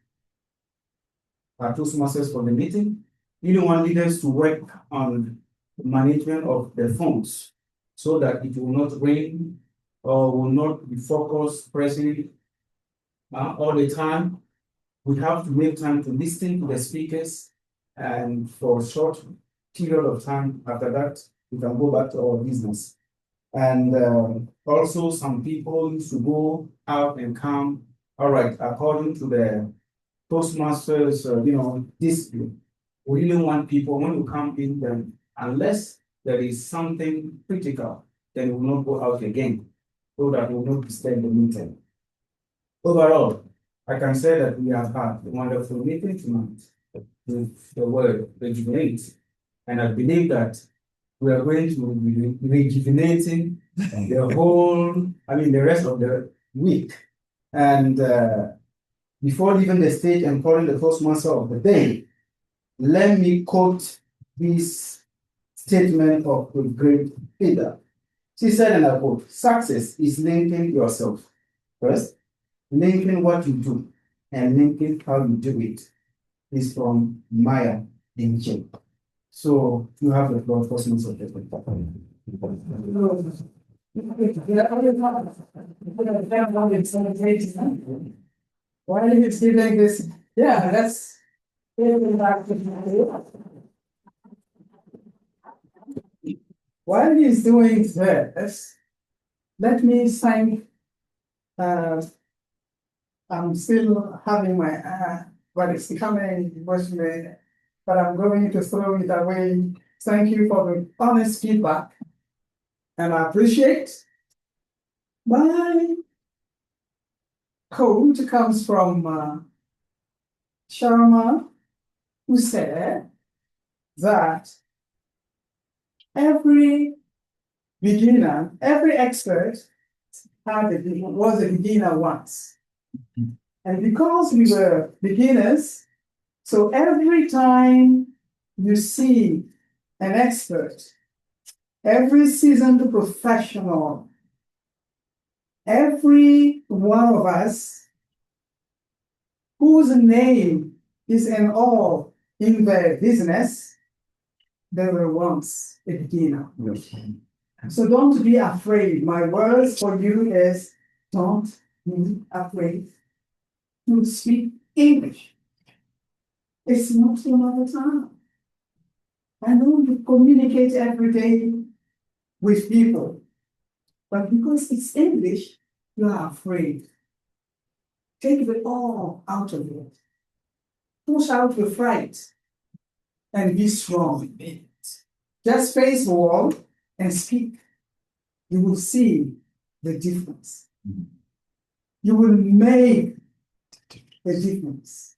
at Toastmasters for the meeting, you want leaders to work on the management of the phones so that it will not ring or will not be focused pressing all the time. We have to make time to listen to the speakers, and for a short period of time after that, we can go back to our business. And also some people used to go out and come, all right, according to the Toastmasters, discipline. We didn't want people, when we come in, then unless there is something critical, then we will not go out again, so that we will not disturb the meeting. Overall, I can say that we have had a wonderful meeting tonight with the word rejuvenate. And I believe that we are going to be rejuvenating the rest of the week. And before leaving the stage and calling the Toastmaster of the day, let me quote this statement of the great leader. She said, and I quote, "Success is linking yourself first, linking what you do, and linking how you do it." Is from Maya Dingchen. So you have the floor for some of Why are you still like this? Yeah, that's while he's doing this, let me thank I'm still having my but it's becoming emotional, but I'm going to throw it away. Thank you for the honest feedback. And I appreciate my quote comes from Sharma, who said that every beginner, every expert was a beginner once. And because we were beginners, so every time you see an expert, every seasoned professional, every one of us whose name is in all in the business, they were once a beginner. So don't be afraid. My words for you is don't be afraid to speak English. It's not another time. I know you communicate every day with people, but because it's English, you are afraid. Take it all out of it. Push out the fright and be strong. Just face the wall and speak. You will see the difference. You will make the difference.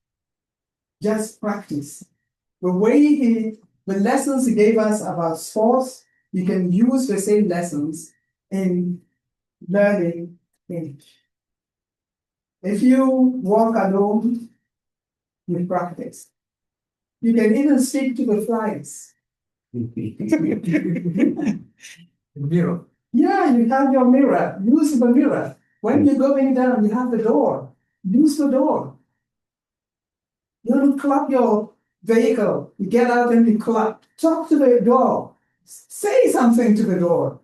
Just practice. The lessons he gave us about sports, you can use the same lessons in learning English. If you walk alone, you practice. You can even speak to the flies. Mirror. Yeah, you have your mirror. Use the mirror. When you're going down, you have the door. Use the door. You don't clap your vehicle. You get out and you clap. Talk to the door. Say something to the door.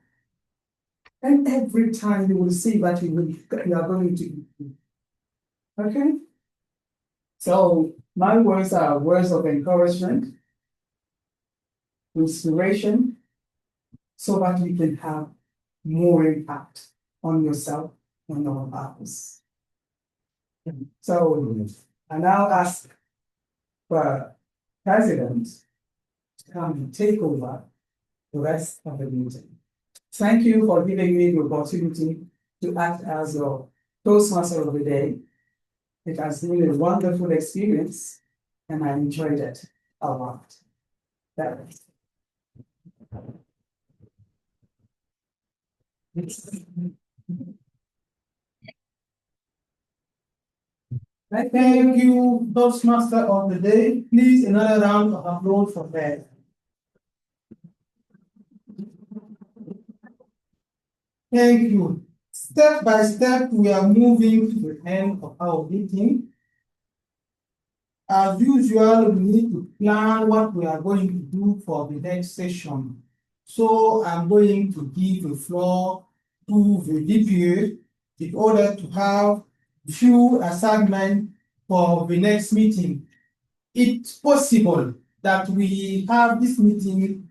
And every time you will see what you are going to do. Okay? So my words are words of encouragement, inspiration, so that you can have more impact on yourself and on others. So I now ask for President to come and take over the rest of the meeting. Thank you for giving me the opportunity to act as your Toastmaster of the day. It has been a wonderful experience and I enjoyed it a lot. Thank you, Toastmaster of the day. Please, another round of applause for that. Thank you. Step by step, we are moving to the end of our meeting. As usual, we need to plan what we are going to do for the next session. So I'm going to give the floor to the DPA in order to have few assignments for the next meeting. It's possible that we have this meeting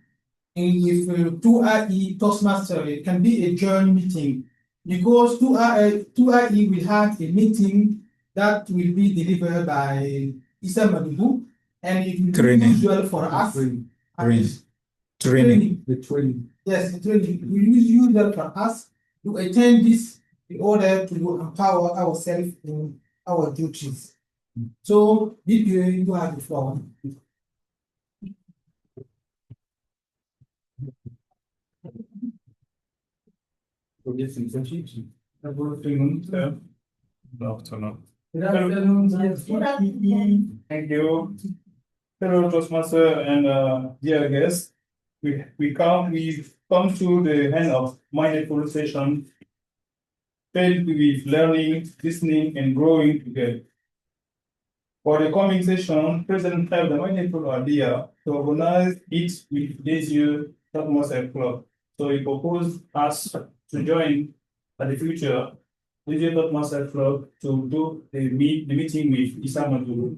with 2IE Toastmasters. It can be a joint meeting because 2IE will have a meeting that will be delivered by Isa Madubu, and it will be usual for us. Training. The training. Yes, the training. It will be usual for us to attend this in order to empower ourselves in our duties. So, DPA, you have the floor. Good afternoon, sir. Good afternoon. Good afternoon. Thank you. Fellow Toastmaster and dear guests, we've come to the end of mindful session filled with learning, listening, and growing together. For the coming session, President have the mindful idea to organize it with this year Toastmaster Club. So he proposed us to join at the future DJ Toastmaster Club to do the meeting with Isa Maduro.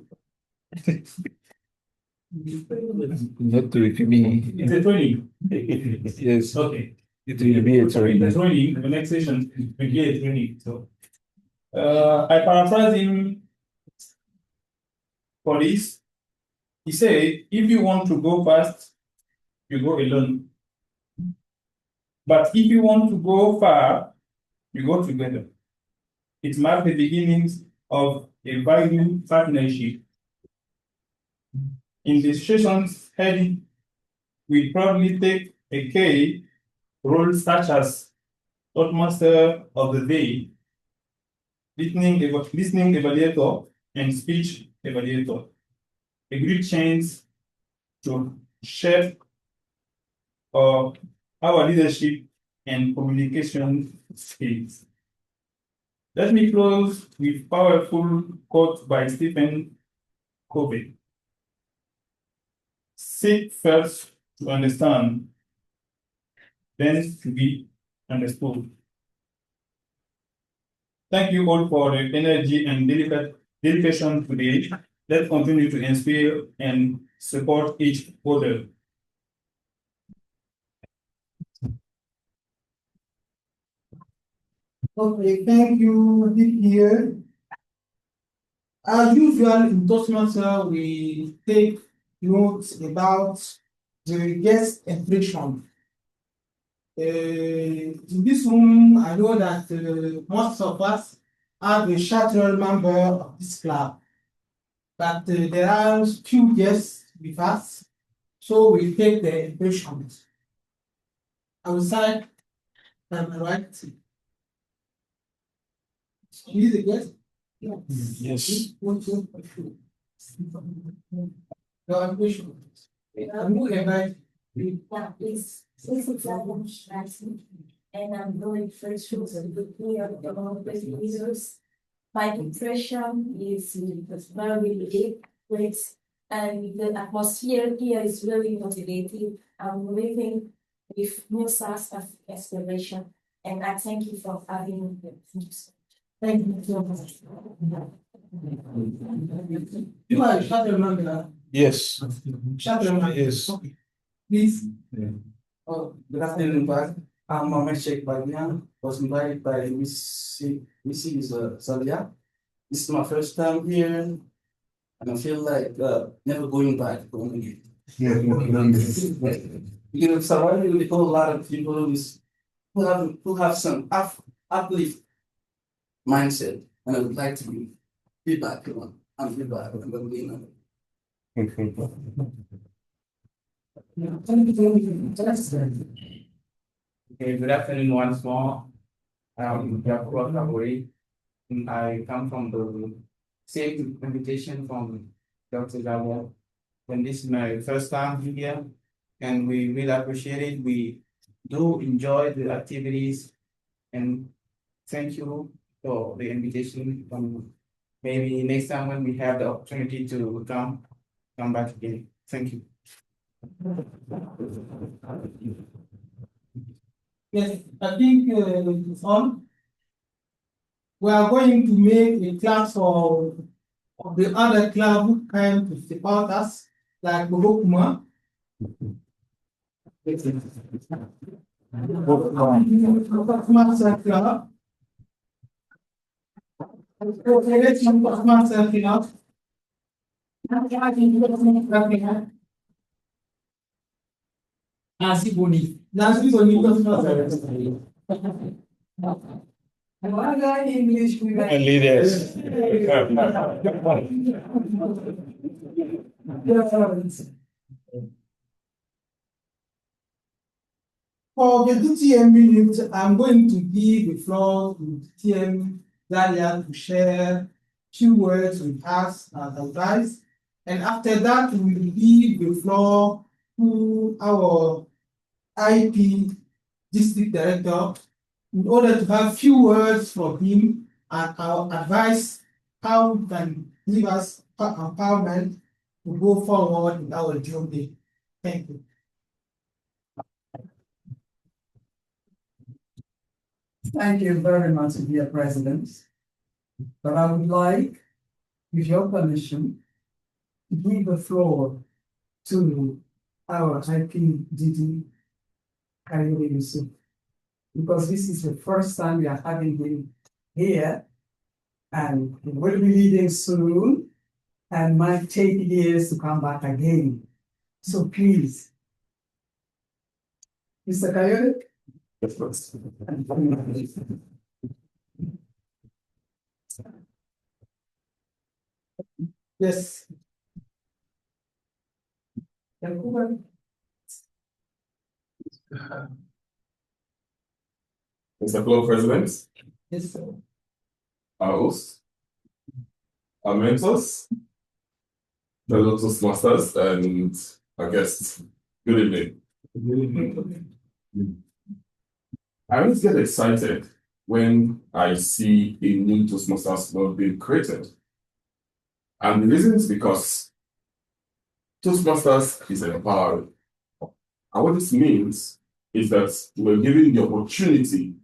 Not to me. It's a training. Yes. Okay. It will be a training. The training, the next session will be a training. So I paraphrase him for this. He said, if you want to go fast, you go alone. But if you want to go far, you go together. It marks the beginnings of a valuable partnership. In the sessions held, we probably take a key role such as Toastmaster of the Day, listening evaluator, and speech evaluator. A great chance to shape our leadership and communication skills. Let me close with powerful quote by Stephen Covey. Seek first to understand, then to be understood. Thank you all for the energy and dedication today. Let's continue to inspire and support each other. Okay, thank you, DPA. As usual in Toastmasters, we take notes about the guest impression. In this room, I know that most of us are the charter member of this club, but there are few guests with us, so we take the impressions. Outside, am I right? He's a guest? Yes. Your impression. I'm moving back. Yeah, please. This is and I'm very grateful to be here among the users. My impression is very great, and the atmosphere here is very motivating. I'm living with new sense of inspiration, and I thank you for having me. Thank you so much. You are a charter member. Yes. Charter member. Yes. Please. Oh, good afternoon, Pak. I'm Mohammed Sheikh Bagnan. Was invited by Mrs. Salia. This is my first time here, and I feel like never going back home again. You know, surrounded with a whole lot of people who have some uplift mindset, and I would like to be back on. I'm be back. I'm going to be on. Okay, good afternoon once more. I'm Yakuba Kabori. I come from the same invitation from Dr. Gawa. And this is my first time here, and we really appreciate it. We do enjoy the activities, and thank you for the invitation. Maybe next time when we have the opportunity to come back again. Thank you. Yes, I think it's on. We are going to make a class for the other club who came to support us, like Bogokuma. Toastmasters club. Toastmasters club. Nasi Boni. Nasi Boni Toastmasters. English Leaders. For the DTM minute, I'm going to give the floor to DTM Dalia to share few words with us as advice. And after that, we will give the floor to our IP district director in order to have few words from him and our advice how he can give us empowerment to go forward in our journey. Thank you. Thank you very much, dear President. But I would like, with your permission, to give the floor to our IPDD, Kayode Yusuf, because this is the first time we are having him here, and he will be leaving soon, and might take years to come back again. So please, Mr. Kayode. Yes. Mr. Club President, Yes, sir. our host, our mentors, fellow Toastmasters, and our guests. Good evening. I always get excited when I see a new Toastmasters club being created. And the reason is because Toastmasters is empowering. And what this means is that we're giving the opportunity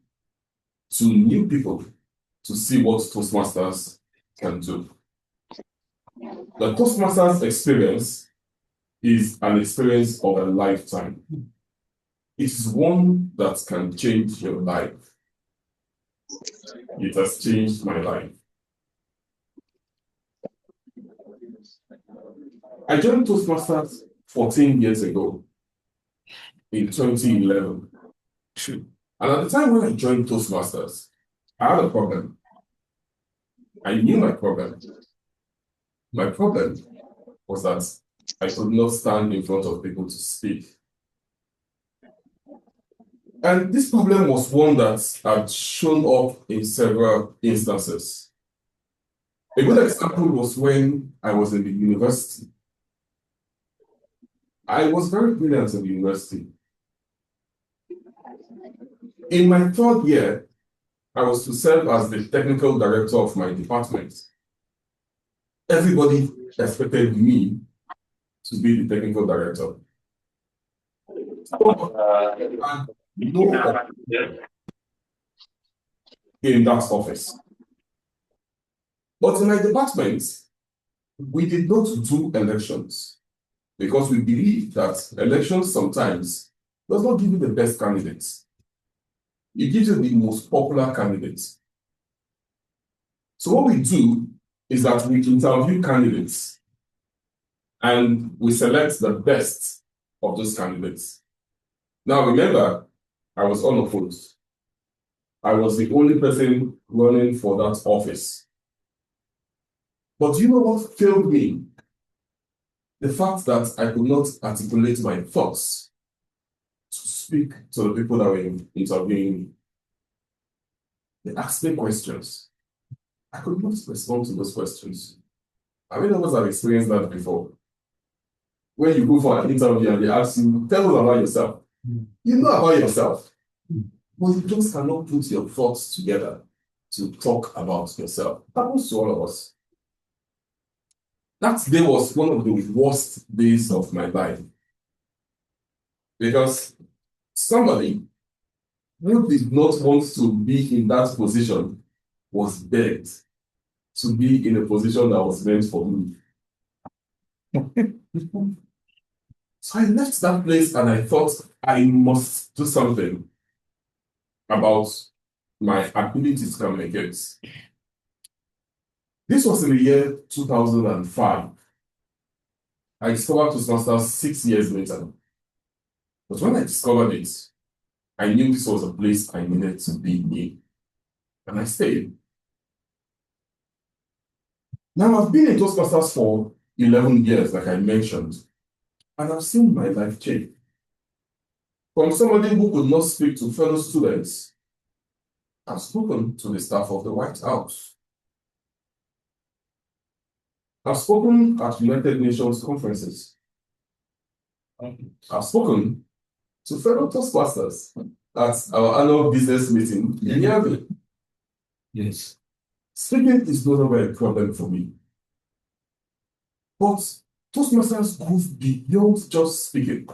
to new people to see what Toastmasters can do. The Toastmasters experience is an experience of a lifetime. It is one that can change your life. It has changed my life. I joined Toastmasters 14 years ago in 2011. And at the time when I joined Toastmasters, I had a problem. I knew my problem. My problem was that I could not stand in front of people to speak. And this problem was one that had shown up in several instances. A good example was when I was in the university. I was very brilliant in the university. In my third year, I was to serve as the technical director of my department. Everybody expected me to be the technical director. No in that office. But in my department, we did not do elections because we believe that elections sometimes does not give you the best candidates. It gives you the most popular candidates. So what we do is that we interview candidates and we select the best of those candidates. Now remember, I was unopposed. I was the only person running for that office. But do you know what failed me? The fact that I could not articulate my thoughts to speak to the people that were interviewing me. They asked me questions. I could not respond to those questions. I mean, I must have experienced that before. When you go for an interview and they ask you, tell us about yourself. You know about yourself, but you just cannot put your thoughts together. to talk about yourself. Happens to all of us. That day was one of the worst days of my life. Because somebody who did not want to be in that position was begged to be in a position that was meant for me. So I left that place and I thought I must do something about my ability to communicate. This was in the year 2005. I discovered Toastmasters 6 years later. But when I discovered it, I knew this was a place I needed to be in. And I stayed. Now I've been in Toastmasters for 11 years, like I mentioned, and I've seen my life change. From somebody who could not speak to fellow students, I've spoken to the staff of the White House. I've spoken at United Nations conferences. I've spoken to fellow Toastmasters at our annual business meeting in Miami. Yes. Speaking is no longer a problem for me. But Toastmasters goes beyond just speaking.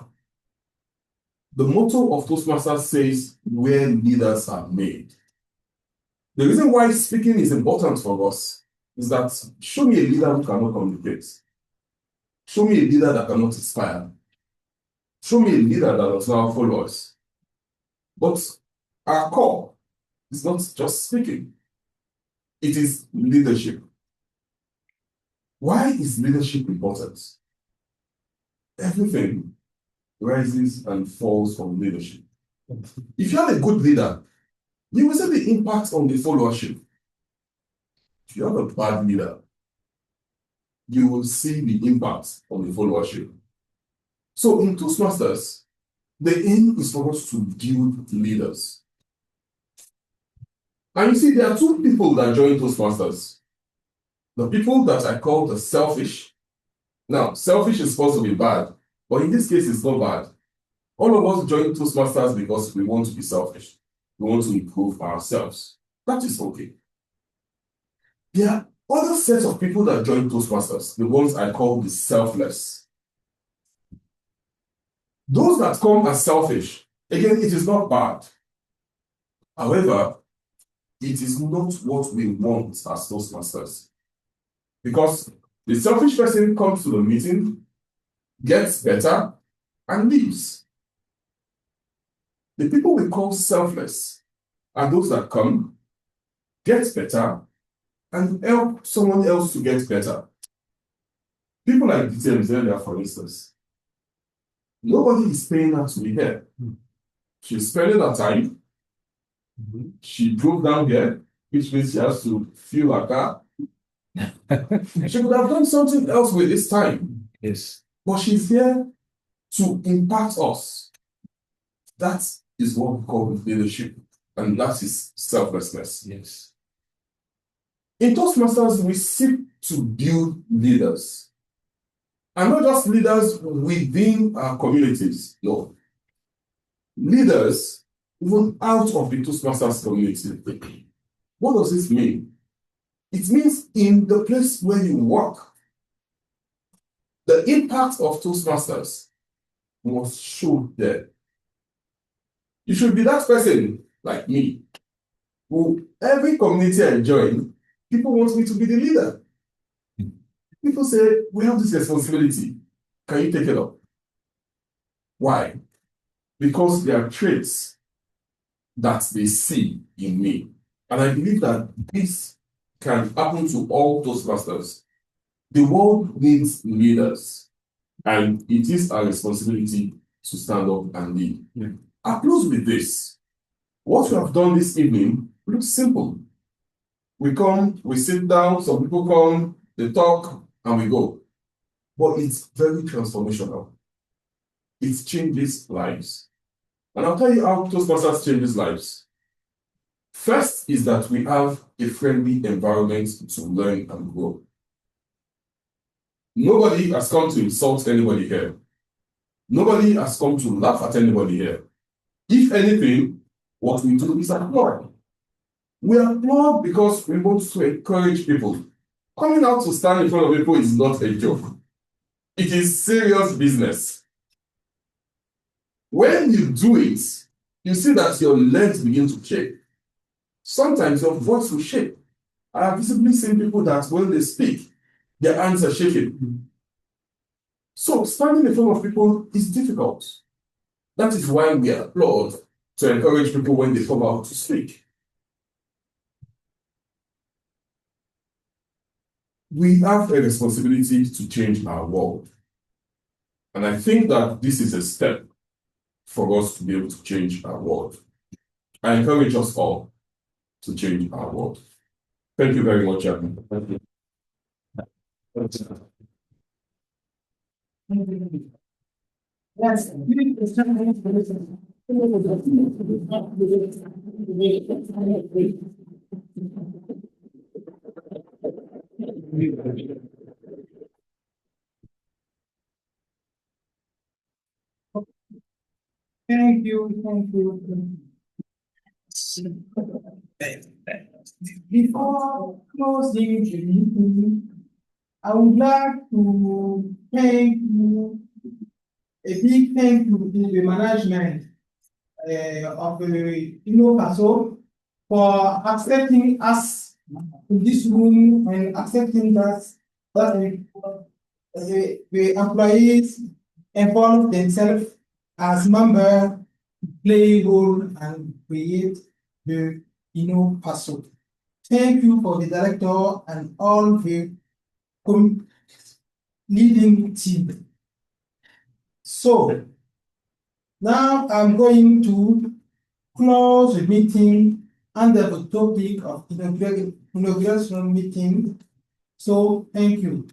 The motto of Toastmasters says, where leaders are made. The reason why speaking is important for us is that show me a leader who cannot communicate. Show me a leader that cannot inspire. Show me a leader that does not have followers. But our core is not just speaking. It is leadership. Why is leadership important? Everything rises and falls from leadership. If you have a good leader, you will see the impact on the followership. If you have a bad leader, you will see the impact on the followership. So in Toastmasters, the aim is for us to build leaders. And you see, there are two people that join Toastmasters. The people that I call the selfish. Now, selfish is supposed to be bad, but in this case, it's not bad. All of us join Toastmasters because we want to be selfish. We want to improve ourselves. That is okay. There are other sets of people that join Toastmasters, the ones I call the selfless. Those that come as selfish, again, it is not bad. However, it is not what we want as Toastmasters. Because the selfish person comes to the meeting, gets better, and leaves. The people we call selfless are those that come, get better, and help someone else to get better. People like DTM earlier, for instance. Nobody is paying her to be here. She's spending her time. She drove down here, which means she has to fuel her car. She could have done something else with this time. Yes. But she's here to impact us. That is what we call leadership. And that is selflessness. Yes. In Toastmasters, we seek to build leaders. And not just leaders within our communities. No. Leaders even out of the Toastmasters community. What does this mean? It means in the place where you work, the impact of Toastmasters must show there. You should be that person, like me, who every community I join, people want me to be the leader. People say, we have this responsibility. Can you take it up? Why? Because there are traits that they see in me. And I believe that this can happen to all Toastmasters. The world needs leaders, and it is our responsibility to stand up and lead. I close with this. What we have done this evening looks simple. We come, we sit down, some people come, they talk, and we go. But it's very transformational. It changes lives. And I'll tell you how Toastmasters changes lives. First is that we have a friendly environment to learn and grow. Nobody has come to insult anybody here. Nobody has come to laugh at anybody here. If anything, what we do is applaud. We applaud because we want to encourage people. Coming out to stand in front of people is not a joke. It is serious business. When you do it, you see that your legs begin to shake. Sometimes your voice will shake. I have visibly seen people that when they speak, their hands are shaking. So standing in front of people is difficult. That is why we applaud to encourage people when they come out to speak. We have a responsibility to change our world. And I think that this is a step for us to be able to change our world. I encourage us all to change our world. Thank you very much, Adam. Thank you. Yes. Thank you. Before closing the meeting, I would like to thank you, a big thank you to the management of the InnoFaso for accepting us in this room and accepting that the employees involve themselves as members, play a role and create the InnoFaso. Thank you for the director and all the leading team. So now I'm going to close the meeting under the topic of inauguration meeting. So thank you.